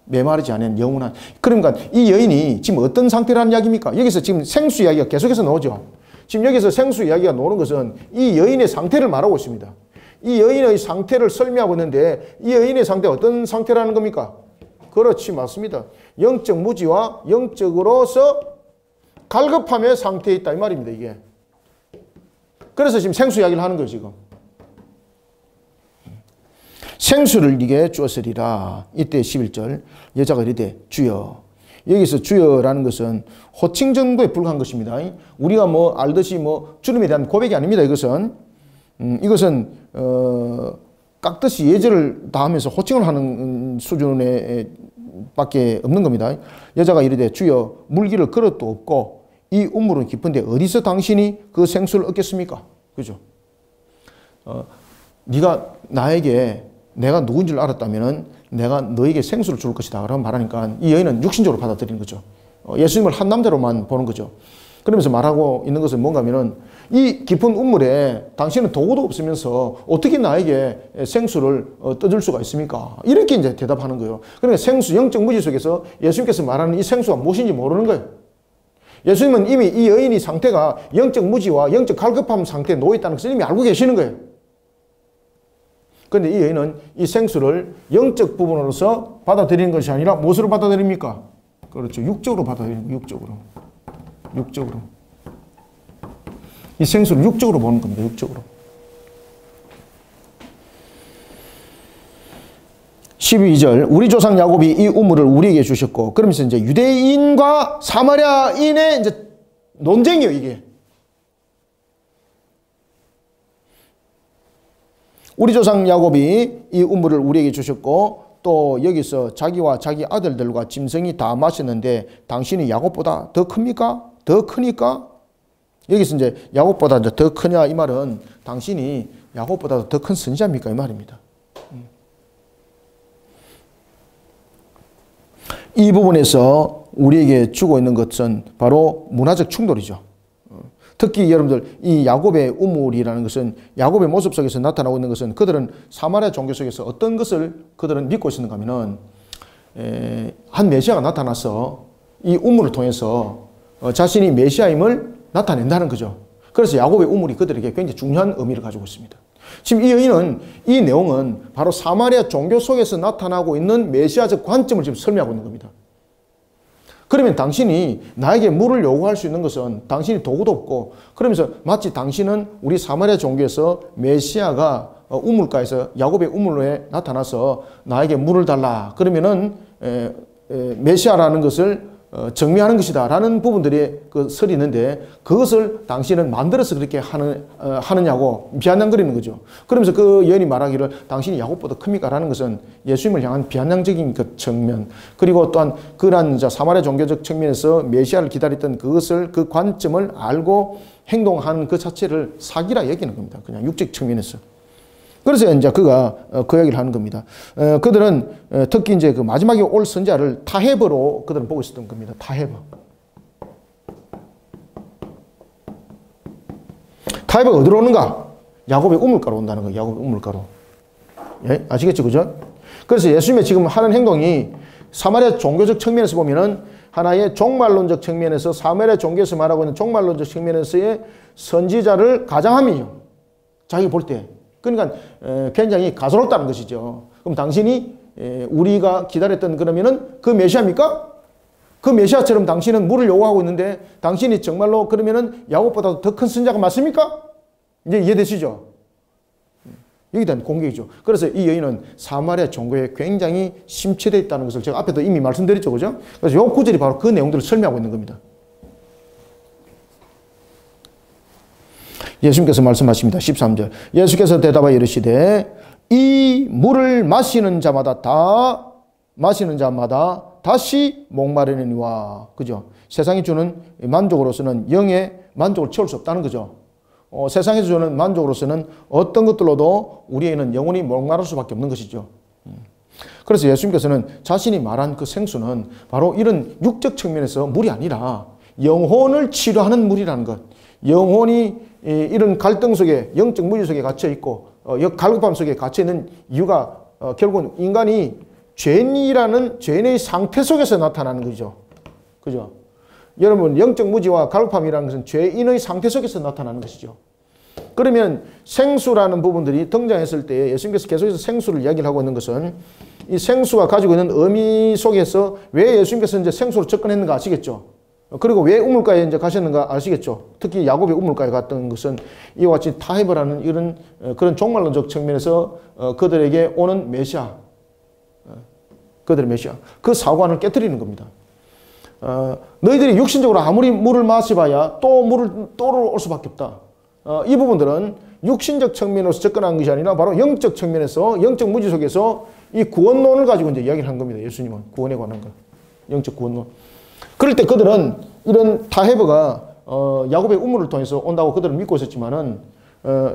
메마르지 않은 영원한. 그러니까 이 여인이 지금 어떤 상태라는 이야기입니까? 여기서 지금 생수 이야기가 계속해서 나오죠. 지금 여기서 생수 이야기가 나오는 것은 이 여인의 상태를 말하고 있습니다. 이 여인의 상태를 설명하고 있는데 이 여인의 상태가 어떤 상태라는 겁니까? 그렇지, 맞습니다. 영적 무지와 영적으로서 갈급함의 상태에 있다 이 말입니다. 이게. 그래서 지금 생수 이야기를 하는 거예요. 지금. 생수를 네게 주었으리라. 이때 11절 여자가 이르되 주여. 여기서 주여라는 것은 호칭 정도에 불과한 것입니다. 우리가 뭐 알듯이 뭐 주님에 대한 고백이 아닙니다. 이것은 깍듯이 예절을 다하면서 호칭을 하는 수준에 밖에 없는 겁니다. 여자가 이르되 주여 물기를 그릇도 없고 이 우물은 깊은데 어디서 당신이 그 생수를 얻겠습니까? 그죠? 네가 나에게 내가 누군 줄 알았다면은 내가 너에게 생수를 줄 것이다. 라고 말하니까 이 여인은 육신적으로 받아들이는 거죠. 예수님을 한 남자로만 보는 거죠. 그러면서 말하고 있는 것은 뭔가 하면은 이 깊은 우물에 당신은 도구도 없으면서 어떻게 나에게 생수를 떠줄 수가 있습니까? 이렇게 이제 대답하는 거예요. 그러니까 생수, 영적 무지 속에서 예수님께서 말하는 이 생수가 무엇인지 모르는 거예요. 예수님은 이미 이 여인의 상태가 영적 무지와 영적 갈급함 상태에 놓여 있다는 것을 이미 알고 계시는 거예요. 근데 이 여인은 이 생수를 영적 부분으로서 받아들이는 것이 아니라 무엇으로 받아들입니까? 그렇죠. 육적으로 받아들이는 거예요. 육적으로. 이 생수를 육적으로 보는 겁니다. 육적으로. 12절 우리 조상 야곱이 이 우물을 우리에게 주셨고, 그러면서 이제 유대인과 사마리아인의 이제 논쟁이에요, 이게. 우리 조상 야곱이 이 우물을 우리에게 주셨고, 또 여기서 자기와 자기 아들들과 짐승이 다 마셨는데 당신이 야곱보다 더 큽니까? 더 크니까? 여기서 이제 야곱보다 이제 더 크냐 이 말은 당신이 야곱보다 더 큰 선지자입니까? 이 말입니다. 이 부분에서 우리에게 주고 있는 것은 바로 문화적 충돌이죠. 특히 여러분들 이 야곱의 우물이라는 것은 야곱의 모습 속에서 나타나고 있는 것은 그들은 사마리아 종교 속에서 어떤 것을 그들은 믿고 있었는가 하면은 한 메시아가 나타나서 이 우물을 통해서 자신이 메시아임을 나타낸다는 거죠. 그래서 야곱의 우물이 그들에게 굉장히 중요한 의미를 가지고 있습니다. 지금 이 여인은 이 내용은 바로 사마리아 종교 속에서 나타나고 있는 메시아적 관점을 지금 설명하고 있는 겁니다. 그러면 당신이 나에게 물을 요구할 수 있는 것은 당신이 도구도 없고, 그러면서 마치 당신은 우리 사마리아 종교에서 메시아가 우물가에서 야곱의 우물에 나타나서 나에게 물을 달라 그러면은 메시아라는 것을 정미하는 것이다 라는 부분들이 그 설이 있는데, 그것을 당신은 만들어서 그렇게 하느냐고 비아냥거리는 거죠. 그러면서 그 여인이 말하기를 당신이 야곱보다 큽니까? 라는 것은 예수님을 향한 비아냥적인 그 측면, 그리고 또한 그러한 사마리아 종교적 측면에서 메시아를 기다렸던 그것을, 그 관점을 알고 행동하는 그 자체를 사기라 여기는 겁니다. 그냥 육적 측면에서. 그래서 이제 그가 그 얘기를 하는 겁니다. 그들은 특히 이제 그 마지막에 올 선자를 타헤버로 그들은 보고 있었던 겁니다. 타헤버가 어디로 오는가? 야곱의 우물가로 온다는 거예요. 야곱의 우물가로. 예? 아시겠죠? 그죠? 그래서 예수님의 지금 하는 행동이 사마리아 종교적 측면에서 보면은 하나의 종말론적 측면에서, 사마리아 종교에서 말하고 있는 종말론적 측면에서의 선지자를 가장함이죠. 자기가 볼 때. 그러니까 굉장히 가소롭다는 것이죠. 그럼 당신이 우리가 기다렸던 그러면은 그 메시아입니까? 그 메시아처럼 당신은 물을 요구하고 있는데 당신이 정말로 그러면은 야곱보다 더 큰 선자가 맞습니까? 이제 이해되시죠? 여기에 대한 공격이죠. 그래서 이 여인은 사마리아 종교에 굉장히 심취되어 있다는 것을 제가 앞에도 이미 말씀드렸죠. 그죠? 그래서 이 구절이 바로 그 내용들을 설명하고 있는 겁니다. 예수님께서 말씀하십니다. 13절. 예수께서 대답하여 이르시되 이 물을 마시는 자마다 다시 목마르느니와. 그죠? 세상이 주는 만족으로서는 영의 만족을 채울 수 없다는 거죠. 세상에서 주는 만족으로서는 어떤 것들로도 우리에게는 영원히 목마를 수밖에 없는 것이죠. 그래서 예수님께서는 자신이 말한 그 생수는 바로 이런 육적 측면에서 물이 아니라 영혼을 치료하는 물이라는 것. 영혼이 이런 갈등 속에, 영적 무지 속에 갇혀 있고 갈급함 속에 갇혀 있는 이유가 결국은 인간이 죄인이라는 죄인의 상태 속에서 나타나는 거죠. 그죠? 여러분, 영적 무지와 갈급함이라는 것은 죄인의 상태 속에서 나타나는 것이죠. 그러면 생수라는 부분들이 등장했을 때 예수님께서 계속해서 생수를 이야기를 하고 있는 것은 이 생수가 가지고 있는 의미 속에서 왜 예수님께서 이제 생수로 접근했는가 아시겠죠? 그리고 왜 우물가에 이제 가셨는가 아시겠죠? 특히 야곱의 우물가에 갔던 것은 이와 같이 타헤버라는 이런 그런 종말론적 측면에서 그들에게 오는 메시아, 그들의 메시아, 그 사관을 깨뜨리는 겁니다. 너희들이 육신적으로 아무리 물을 마셔봐야 또 올 수밖에 없다. 이 부분들은 육신적 측면으로서 접근한 것이 아니라 바로 영적 측면에서, 영적 무지 속에서 이 구원론을 가지고 이제 이야기를 한 겁니다. 예수님은 구원에 관한 것, 영적 구원론. 그럴 때 그들은 이런 타헤버가 야곱의 우물을 통해서 온다고 그들은 믿고 있었지만은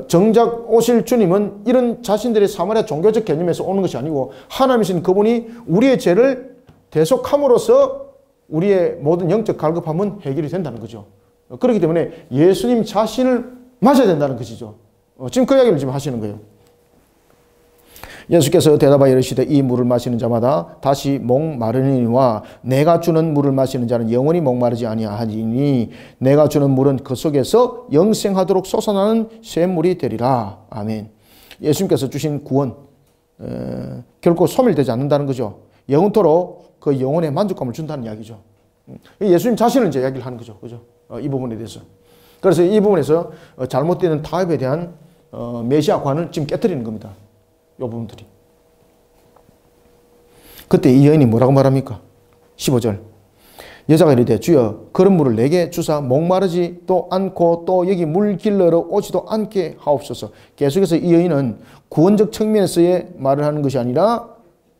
정작 오실 주님은 이런 자신들의 사마리아 종교적 개념에서 오는 것이 아니고 하나님이신 그분이 우리의 죄를 대속함으로써 우리의 모든 영적 갈급함은 해결이 된다는 거죠. 그렇기 때문에 예수님 자신을 맞아야 된다는 것이죠. 지금 그 이야기를 지금 하시는 거예요. 예수께서 대답하여 이르시되 이 물을 마시는 자마다 다시 목마르니와 내가 주는 물을 마시는 자는 영원히 목마르지 아니하니 내가 주는 물은 그 속에서 영생하도록 솟아나는 샘물이 되리라. 아멘. 예수님께서 주신 구원, 결코 소멸되지 않는다는 거죠. 영원토록 그 영혼의 만족감을 준다는 이야기죠. 예수님 자신을 이제 이야기를 하는 거죠. 그죠? 이 부분에 대해서. 그래서 이 부분에서 잘못되는 타협에 대한 메시아관을 지금 깨뜨리는 겁니다. 이 부분들이. 그때 이 여인이 뭐라고 말합니까? 15절. 여자가 이르되 주여 그런 물을 내게 주사 목마르지도 않고 또 여기 물 길러러 오지도 않게 하옵소서. 계속해서 이 여인은 구원적 측면에서의 말을 하는 것이 아니라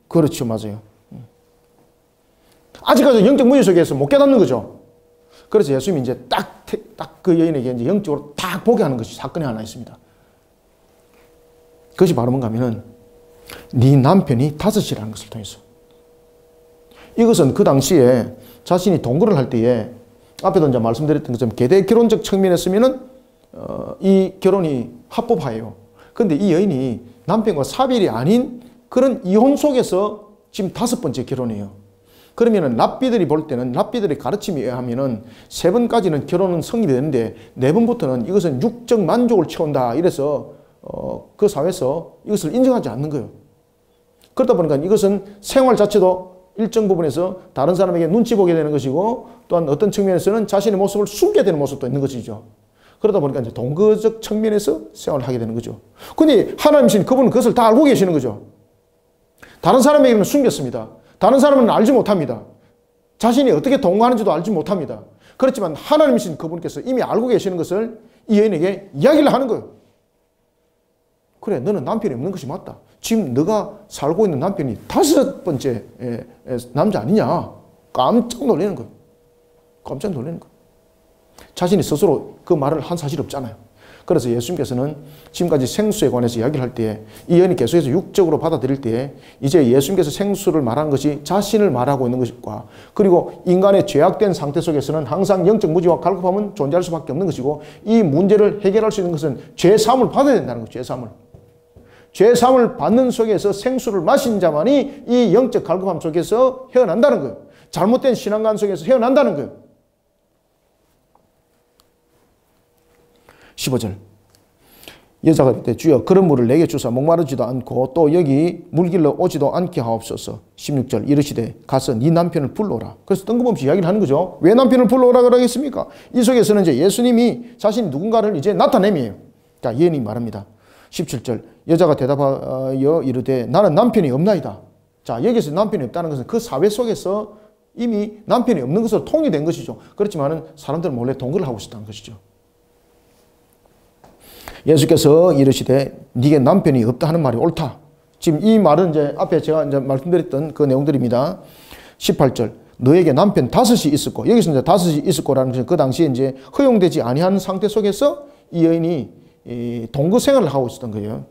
그렇죠. 맞아요. 아직까지 영적 문제 속에서 못 깨닫는 거죠. 그래서 예수님이 이제 딱 그 여인에게 이제 영적으로 딱 보게 하는 것이 사건이 하나 있습니다. 그것이 바로 뭔가 하면은 네 남편이 다섯이라는 것을 통해서. 이것은 그 당시에 자신이 동거를 할 때에 앞에도 이제 말씀드렸던 것처럼 계대 결혼적 측면에서면은 이 결혼이 합법화예요. 그런데 이 여인이 남편과 사별이 아닌 그런 이혼 속에서 지금 5번째 결혼이에요. 그러면은 랍비들이 볼 때는 랍비들의 가르침에 의하면은 3번까지는 결혼은 성립이 되는데 4번부터는 이것은 육적 만족을 채운다. 이래서 그 사회에서 이것을 인정하지 않는 거예요. 그러다 보니까 이것은 생활 자체도 일정 부분에서 다른 사람에게 눈치 보게 되는 것이고 또한 어떤 측면에서는 자신의 모습을 숨게 되는 모습도 있는 것이죠. 그러다 보니까 이제 동거적 측면에서 생활을 하게 되는 거죠. 근데 하나님이신 그분은 그것을 다 알고 계시는 거죠. 다른 사람에게는 숨겼습니다. 다른 사람은 알지 못합니다. 자신이 어떻게 동거하는지도 알지 못합니다. 그렇지만 하나님이신 그분께서 이미 알고 계시는 것을 이 여인에게 이야기를 하는 거예요. 그래, 너는 남편이 없는 것이 맞다. 지금 너가 살고 있는 남편이 5번째 남자 아니냐. 깜짝 놀라는 거예요. 깜짝 놀라는 거예요. 자신이 스스로 그 말을 한 사실이 없잖아요. 그래서 예수님께서는 지금까지 생수에 관해서 이야기를 할 때 이 여인이 계속해서 육적으로 받아들일 때 이제 예수님께서 생수를 말한 것이 자신을 말하고 있는 것과 그리고 인간의 죄악된 상태 속에서는 항상 영적 무지와 갈급함은 존재할 수밖에 없는 것이고 이 문제를 해결할 수 있는 것은 죄사함을 받아야 된다는 거죠. 죄사함을. 죄사함을 받는 속에서 생수를 마신 자만이 이 영적 갈급함 속에서 헤어난다는 거예요. 잘못된 신앙관 속에서 헤어난다는 거예요. 15절. 여자가 이르되 주여 그런 물을 내게 주사 목마르지도 않고 또 여기 물길러 오지도 않게 하옵소서. 16절. 이르시되 가서 네 남편을 불러오라. 그래서 뜬금없이 이야기를 하는 거죠. 왜 남편을 불러오라 그러겠습니까? 이 속에서는 이제 예수님이 자신이 누군가를 이제 나타냄이에요. 자, 예언이 말합니다. 17절. 여자가 대답하여 이르되 나는 남편이 없나이다. 자, 여기서 남편이 없다는 것은 그 사회 속에서 이미 남편이 없는 것으로 통일된 것이죠. 그렇지만은 사람들은 몰래 동거를 하고 있었다는 것이죠. 예수께서 이르시되 네게 남편이 없다 하는 말이 옳다. 지금 이 말은 이제 앞에 제가 이제 말씀드렸던 그 내용들입니다. 18절. 너에게 남편 5이 있었고, 여기서 이제 5이 있었고라는 것은 그 당시에 이제 허용되지 아니한 상태 속에서 이 여인이 동거 생활을 하고 있었던 거예요.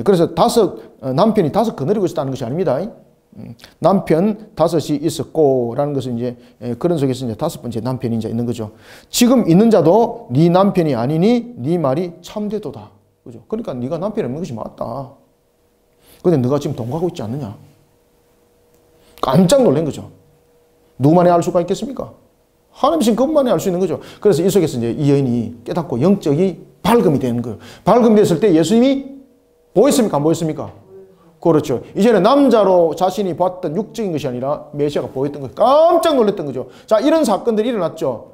그래서 남편이 5 거느리고 있었다는 것이 아닙니다. 남편 5이 있었고 라는 것은 이제 그런 속에서 이제 5번째 남편이 이제 있는 거죠. 지금 있는 자도 네 남편이 아니니 네 말이 참되도다. 그죠? 그러니까 네가 남편이 없는 것이 맞다. 근데 네가 지금 동거하고 있지 않느냐? 깜짝 놀란 거죠. 누구만이 알 수가 있겠습니까? 하나님이신 그분만이 알 수 있는 거죠. 그래서 이 속에서 이제 이 여인이 깨닫고 영적이 발금이 되는 거예요. 발금이 됐을 때 예수님이 보였습니까? 안 보였습니까? 그렇죠. 이제는 남자로 자신이 봤던 육적인 것이 아니라 메시아가 보였던 거예요. 깜짝 놀랐던 거죠. 자, 이런 사건들이 일어났죠.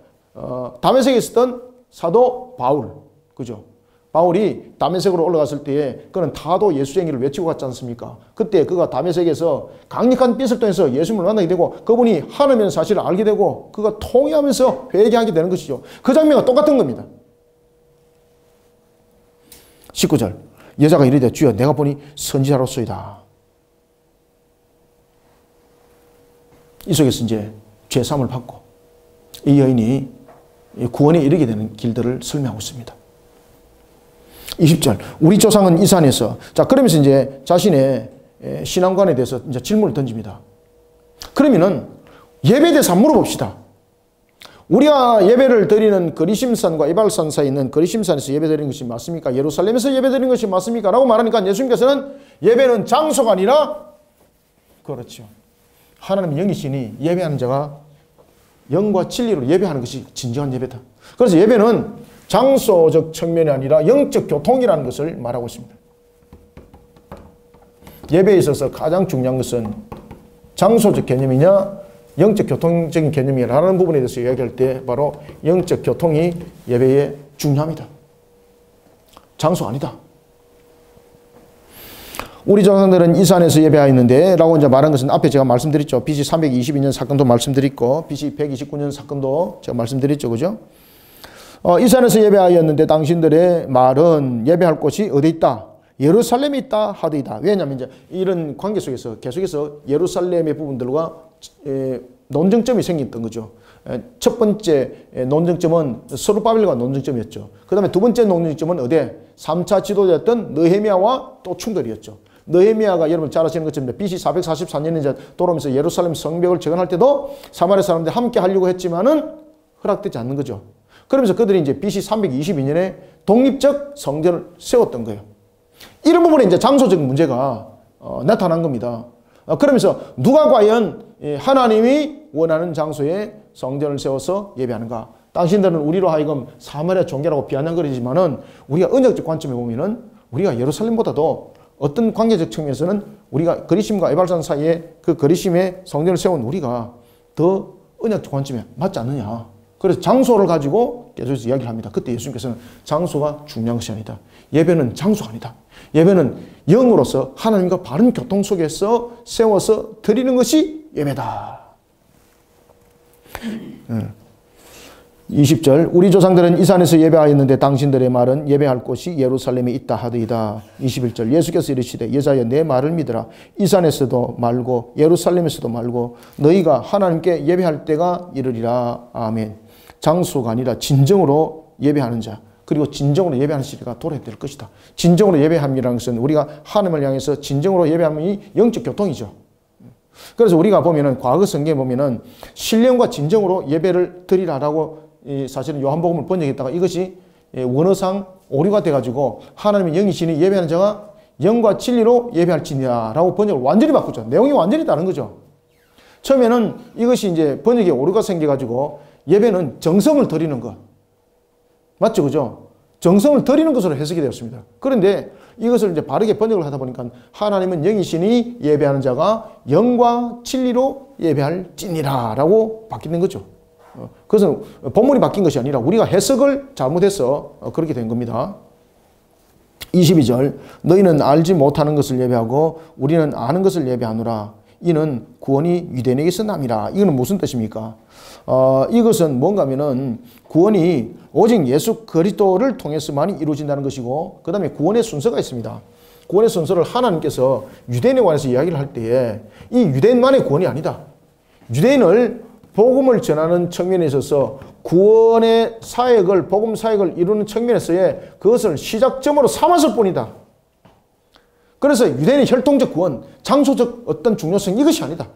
다메섹에 있었던 사도 바울. 그죠? 바울이 다메섹으로 올라갔을 때에 그는 타도 예수쟁이를 외치고 갔지 않습니까? 그때 그가 다메섹에서 강력한 빛을 통해서 예수님을 만나게 되고 그분이 하나님이라는 사실을 알게 되고 그가 통회하면서 회개하게 되는 것이죠. 그 장면과 똑같은 겁니다. 19절. 여자가 이르되 주여 내가 보니 선지자로소이다. 이 속에서 이제 죄사함을 받고 이 여인이 구원에 이르게 되는 길들을 설명하고 있습니다. 20절. 우리 조상은 이 산에서. 자, 그러면서 이제 자신의 신앙관에 대해서 이제 질문을 던집니다. 그러면은 예배에 대해서 한번 물어봅시다. 우리가 예배를 드리는 거리심산과 에발산 사이에 있는 거리심산에서 예배 드리는 것이 맞습니까? 예루살렘에서 예배 드리는 것이 맞습니까? 라고 말하니까 예수님께서는 예배는 장소가 아니라 그렇죠. 하나님 영이시니 예배하는 자가 영과 진리로 예배하는 것이 진정한 예배다. 그래서 예배는 장소적 측면이 아니라 영적 교통이라는 것을 말하고 있습니다. 예배에 있어서 가장 중요한 것은 장소적 개념이냐 영적 교통적인 개념이라는 부분에 대해서 이야기할 때 바로 영적 교통이 예배에 중요합니다. 장소 아니다. 우리 조상들은 이 산에서 예배하였는데 라고 이제 말한 것은 앞에 제가 말씀드렸죠. BC 322년 사건도 말씀드렸고 BC 129년 사건도 제가 말씀드렸죠. 그죠? 이 산에서 예배하였는데 당신들의 말은 예배할 곳이 어디 있다? 예루살렘에 있다 하더이다. 왜냐하면 이제 이런 관계 속에서 계속해서 예루살렘의 부분들과 논쟁점이 생겼던 거죠. 첫 번째 논쟁점은 스룹바벨과 논쟁점이었죠. 그 다음에 두 번째 논쟁점은 어디에? 3차 지도자였던 느헤미야와 또 충돌이었죠. 느헤미야가 여러분 잘 아시는 것처럼 BC 444년에 이제 돌아오면서 예루살렘 성벽을 재건할 때도 사마리아 사람들이 함께 하려고 했지만은 허락되지 않는 거죠. 그러면서 그들이 이제 BC 322년에 독립적 성전을 세웠던 거예요. 이런 부분에 이제 장소적 문제가 나타난 겁니다. 그러면서 누가 과연 하나님이 원하는 장소에 성전을 세워서 예배하는가? 당신들은 우리로 하여금 사마리아 종교라고 비아냥거리지만은 우리가 언약적 관점에 보면은 우리가 예루살렘보다도 어떤 관계적 측면에서는 우리가 그리심과 에발산 사이에 그 그리심의 성전을 세운 우리가 더 언약적 관점에 맞지 않느냐. 그래서 장소를 가지고 계속해서 이야기를 합니다. 그때 예수님께서는 장소가 중요한 것이 아니다. 예배는 장소가 아니다. 예배는 영으로서 하나님과 바른 교통 속에서 세워서 드리는 것이 예배다. 20절 우리 조상들은 이 산에서 예배하였는데 당신들의 말은 예배할 곳이 예루살렘에 있다 하더이다. 21절 예수께서 이르시되 여자여 내 말을 믿으라. 이 산에서도 말고 예루살렘에서도 말고 너희가 하나님께 예배할 때가 이르리라. 아멘. 장소가 아니라 진정으로 예배하는 자 그리고 진정으로 예배하는 시대가 돌아야 될 것이다. 진정으로 예배함이라는 것은 우리가 하나님을 향해서 진정으로 예배함이 영적 교통이죠. 그래서 우리가 보면은 과거 성경에 보면은 신령과 진정으로 예배를 드리라라고 사실은 요한복음을 번역했다가 이것이 원어상 오류가 돼가지고 하나님의 영이시니 예배하는 자가 영과 진리로 예배할지니라라고 번역을 완전히 바꾸죠. 내용이 완전히 다른 거죠. 처음에는 이것이 이제 번역에 오류가 생겨가지고 예배는 정성을 드리는 것. 맞죠? 그죠? 정성을 드리는 것으로 해석이 되었습니다. 그런데 이것을 이제 바르게 번역을 하다 보니까 하나님은 영이시니 예배하는 자가 영과 진리로 예배할지니라 라고 바뀌는 거죠. 그것은 본문이 바뀐 것이 아니라 우리가 해석을 잘못해서 그렇게 된 겁니다. 22절 너희는 알지 못하는 것을 예배하고 우리는 아는 것을 예배하노라. 이는 구원이 유대인에게서 남이라. 이거는 무슨 뜻입니까? 이것은 뭔가 하면은 구원이 오직 예수 그리스도를 통해서만이 이루어진다는 것이고 그 다음에 구원의 순서가 있습니다. 구원의 순서를 하나님께서 유대인에 관해서 이야기를 할 때에 이 유대인만의 구원이 아니다. 유대인을 복음을 전하는 측면에 있어서 구원의 사역을 복음 사역을 이루는 측면에서의 그것을 시작점으로 삼았을 뿐이다. 그래서 유대인의 혈통적 구원, 장소적 어떤 중요성 이것이 아니다.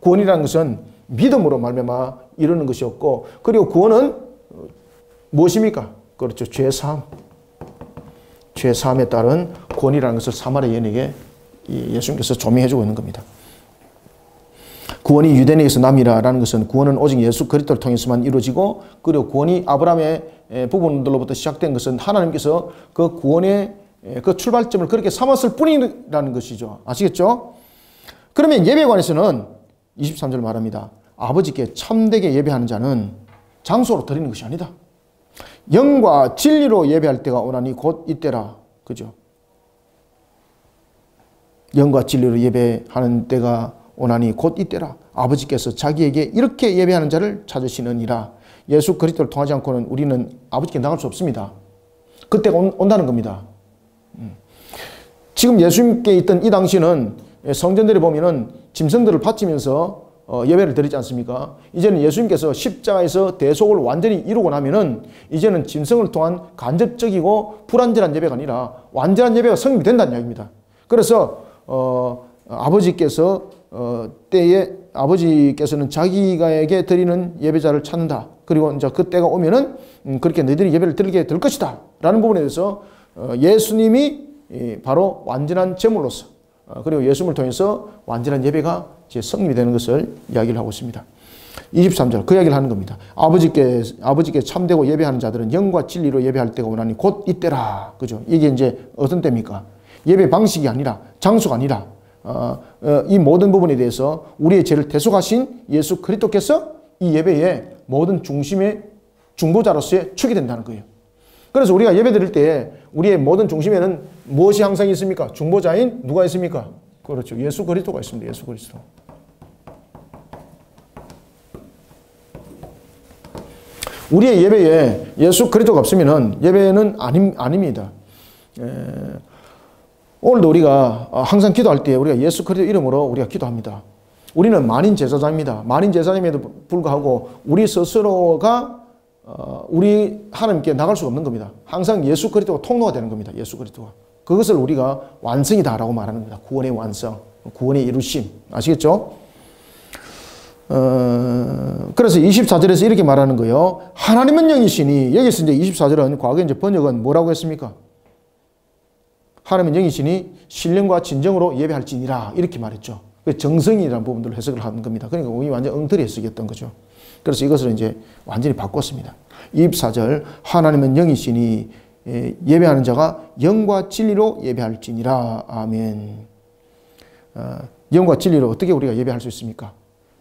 구원이라는 것은 믿음으로 말미암아 이루는 것이었고 그리고 구원은 무엇입니까? 그렇죠. 죄사함. 죄사함에 따른 구원이라는 것을 사마리아 여인에게 예수님께서 조명해 주고 있는 겁니다. 구원이 유대인에게서 남이라는 것은 구원은 오직 예수 그리스도를 통해서만 이루어지고 그리고 구원이 아브라함의 부분들로부터 시작된 것은 하나님께서 그 구원의 그 출발점을 그렇게 삼았을 뿐이라는 것이죠. 아시겠죠? 그러면 예배에 관해서는 23절 말합니다. 아버지께 참되게 예배하는 자는 장소로 드리는 것이 아니다. 영과 진리로 예배할 때가 오나니 곧 이때라. 그죠? 영과 진리로 예배하는 때가 오나니 곧 이때라. 아버지께서 자기에게 이렇게 예배하는 자를 찾으시느니라. 예수 그리스도를 통하지 않고는 우리는 아버지께 나갈 수 없습니다. 그때가 온다는 겁니다. 지금 예수님께 있던 이 당시는 성전들에 보면은 짐승들을 바치면서 예배를 드리지 않습니까? 이제는 예수님께서 십자가에서 대속을 완전히 이루고 나면은 이제는 짐승을 통한 간접적이고 불완전한 예배가 아니라 완전한 예배가 성립된다는 이야기입니다. 그래서 아버지께서는 자기에게 드리는 예배자를 찾는다. 그리고 이제 그때가 오면은 그렇게 너희들이 예배를 드리게 될 것이다. 라는 부분에 대해서 예수님이 바로 완전한 제물로서 그리고 예수님을 통해서 완전한 예배가 이제 성립이 되는 것을 이야기를 하고 있습니다. 23절 그 이야기를 하는 겁니다. 아버지께 참되고 예배하는 자들은 영과 진리로 예배할 때가 오나니 곧 이때라. 그죠? 이게 이제 어떤 때입니까? 예배 방식이 아니라, 장소가 아니라 이 모든 부분에 대해서 우리의 죄를 대속하신 예수 그리스도께서 이 예배의 모든 중심의 중보자로서의 축이 된다는 거예요. 그래서 우리가 예배 드릴 때 우리의 모든 중심에는 무엇이 항상 있습니까? 중보자인 누가 있습니까? 그렇죠. 예수 그리스도가 있습니다. 예수 그리스도. 우리의 예배에 예수 그리스도가 없으면 예배는 아닙니다. 오늘도 우리가 항상 기도할 때 우리가 예수 그리스도 이름으로 우리가 기도합니다. 우리는 만인 제사장입니다. 만인 제사장임에도 불구하고 우리 스스로가 우리 하나님께 나갈 수가 없는 겁니다. 항상 예수 그리스도가 통로가 되는 겁니다. 예수 그리스도가. 그것을 우리가 완성이다라고 말하는 겁니다. 구원의 완성, 구원의 이루심. 아시겠죠? 그래서 24절에서 이렇게 말하는 거예요. 하나님은 영이시니, 여기서 이제 24절은 과거에 이제 번역은 뭐라고 했습니까? 하나님은 영이시니 신령과 진정으로 예배할지니라 이렇게 말했죠. 정성이라는 부분들을 해석을 하는 겁니다. 그러니까 우리 완전 엉터리 해석이었던 거죠. 그래서 이것을 이제 완전히 바꿨습니다. 24절 하나님은 영이시니 예배하는 자가 영과 진리로 예배할지니라. 아멘. 영과 진리로 어떻게 우리가 예배할 수 있습니까?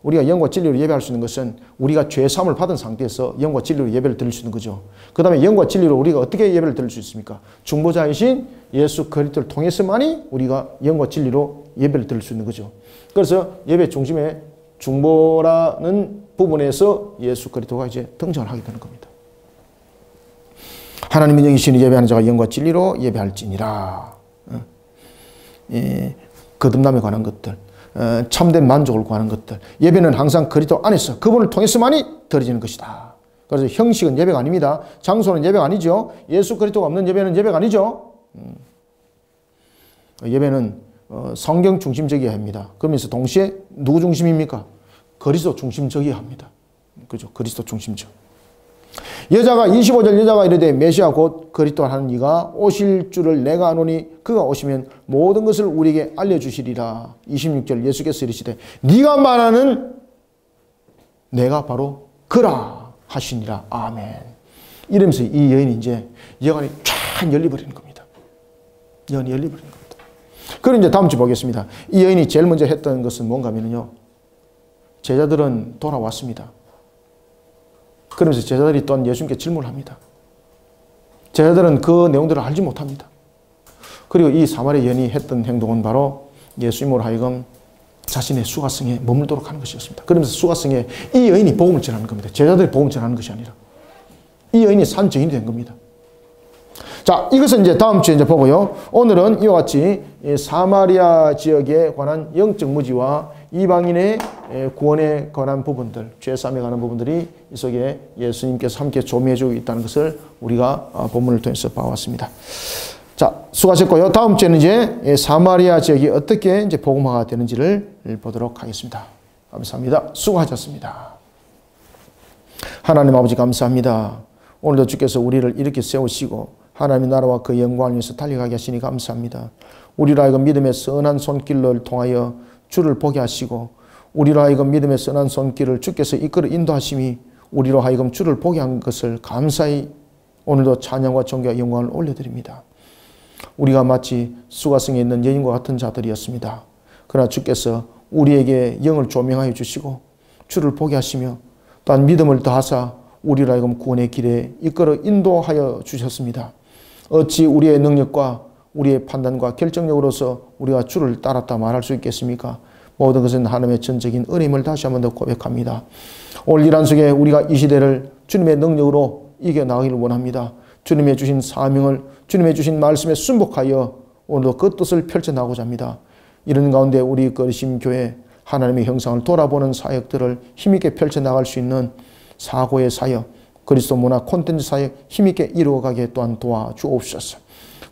우리가 영과 진리로 예배할 수 있는 것은 우리가 죄 사함을 받은 상태에서 영과 진리로 예배를 드릴 수 있는 거죠. 그 다음에 영과 진리로 우리가 어떻게 예배를 드릴 수 있습니까? 중보자이신 예수 그리스도를 통해서만이 우리가 영과 진리로 예배를 드릴 수 있는 거죠. 그래서 예배 중심에 중보라는 부분에서 예수 그리스도가 이제 등장을 하게 되는 겁니다. 하나님의 영이시니 예배하는 자가 영과 진리로 예배할지니라. 거듭남에 관한 것들, 참된 만족을 구하는 것들, 예배는 항상 그리스도 안에서 그분을 통해서만이 드려지는 것이다. 그래서 형식은 예배가 아닙니다. 장소는 예배가 아니죠. 예수 그리스도가 없는 예배는 예배가 아니죠. 예배는 성경 중심적이어야 합니다. 그러면서 동시에 누구 중심입니까? 그리스도 중심적이어야 합니다. 그죠? 그리스도 중심적. 여자가 25절 여자가 이르되 메시아 곧 그리스도 하는 이가 오실 줄을 내가 아노니 그가 오시면 모든 것을 우리에게 알려주시리라. 26절 예수께서 이르시되 네가 말하는 내가 바로 그라 하시니라. 아멘. 이러면서 이 여인이 이제 여관이 쫙 열려버리는 겁니다. 여관이 열려버리는 겁니다. 그럼 이제 다음 주 보겠습니다. 이 여인이 제일 먼저 했던 것은 뭔가 하면요, 제자들은 돌아왔습니다. 그러면서 제자들이 또한 예수님께 질문을 합니다. 제자들은 그 내용들을 알지 못합니다. 그리고 이 사마리아 여인이 했던 행동은 바로 예수님으로 하여금 자신의 수가성에 머물도록 하는 것이었습니다. 그러면서 수가성에 이 여인이 복음을 전하는 겁니다. 제자들이 복음을 전하는 것이 아니라 이 여인이 산 증인이 된 겁니다. 자, 이것은 이제 다음 주에 이제 보고요. 오늘은 이와 같이 사마리아 지역에 관한 영적 무지와 이방인의 구원에 관한 부분들, 죄사함에 관한 부분들이 이 속에 예수님께서 함께 조미해 주고 있다는 것을 우리가 본문을 통해서 봐왔습니다. 자, 수고하셨고요. 다음 주에는 이제 사마리아 지역이 어떻게 이제 복음화가 되는지를 보도록 하겠습니다. 감사합니다. 수고하셨습니다. 하나님 아버지 감사합니다. 오늘도 주께서 우리를 이렇게 세우시고 하나님의 나라와 그 영광을 위해서 달려가게 하시니 감사합니다. 우리로 하여금 믿음의 선한 손길을 통하여 주를 보게 하시고 우리로 하여금 믿음의 선한 손길을 주께서 이끌어 인도하심이 우리로 하여금 주를 보게 한 것을 감사히 오늘도 찬양과 존귀와 영광을 올려드립니다. 우리가 마치 수가성에 있는 여인과 같은 자들이었습니다. 그러나 주께서 우리에게 영을 조명하여 주시고 주를 보게 하시며 또한 믿음을 더하사 우리로 하여금 구원의 길에 이끌어 인도하여 주셨습니다. 어찌 우리의 능력과 우리의 판단과 결정력으로서 우리가 주를 따랐다 말할 수 있겠습니까? 모든 것은 하나님의 전적인 은혜임을 다시 한 번 더 고백합니다. 오늘 일 한 속에 우리가 이 시대를 주님의 능력으로 이겨나가기를 원합니다. 주님의 주신 사명을 주님의 주신 말씀에 순복하여 오늘도 그 뜻을 펼쳐나가고자 합니다. 이런 가운데 우리 거리심 교회 하나님의 형상을 돌아보는 사역들을 힘있게 펼쳐나갈 수 있는 사고의 사역, 그리스도 문화 콘텐츠 사역 힘있게 이루어가게 또한 도와주옵소서.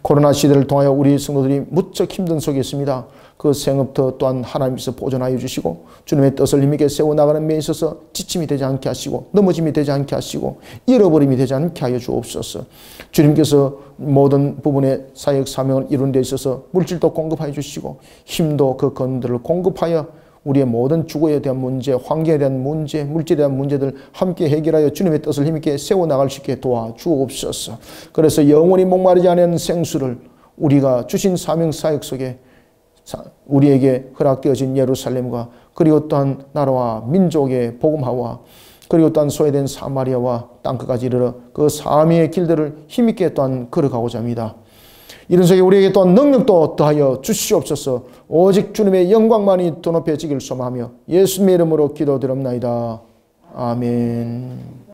코로나 시대를 통하여 우리 성도들이 무척 힘든 속에 있습니다. 그 생업터 또한 하나님께서 보존하여 주시고 주님의 뜻을 힘있게 세워나가는 데 있어서 지침이 되지 않게 하시고 넘어짐이 되지 않게 하시고 잃어버림이 되지 않게 하여 주옵소서. 주님께서 모든 부분의 사역 사명을 이루는 데 있어서 물질도 공급하여 주시고 힘도 그 건들을 공급하여 우리의 모든 주거에 대한 문제, 환경에 대한 문제, 물질에 대한 문제들 함께 해결하여 주님의 뜻을 힘있게 세워나갈 수 있게 도와주옵소서. 그래서 영원히 목마르지 않은 생수를 우리가 주신 사명 사역 속에 우리에게 허락되어진 예루살렘과 그리고 또한 나라와 민족의 복음화와 그리고 또한 소외된 사마리아와 땅끝까지 이르러 그 사명의 길들을 힘있게 또한 걸어가고자 합니다. 이런 속에 우리에게 또한 능력도 더하여 주시옵소서. 오직 주님의 영광만이 더 높여지길 소망하며 예수님의 이름으로 기도드립나이다. 아멘.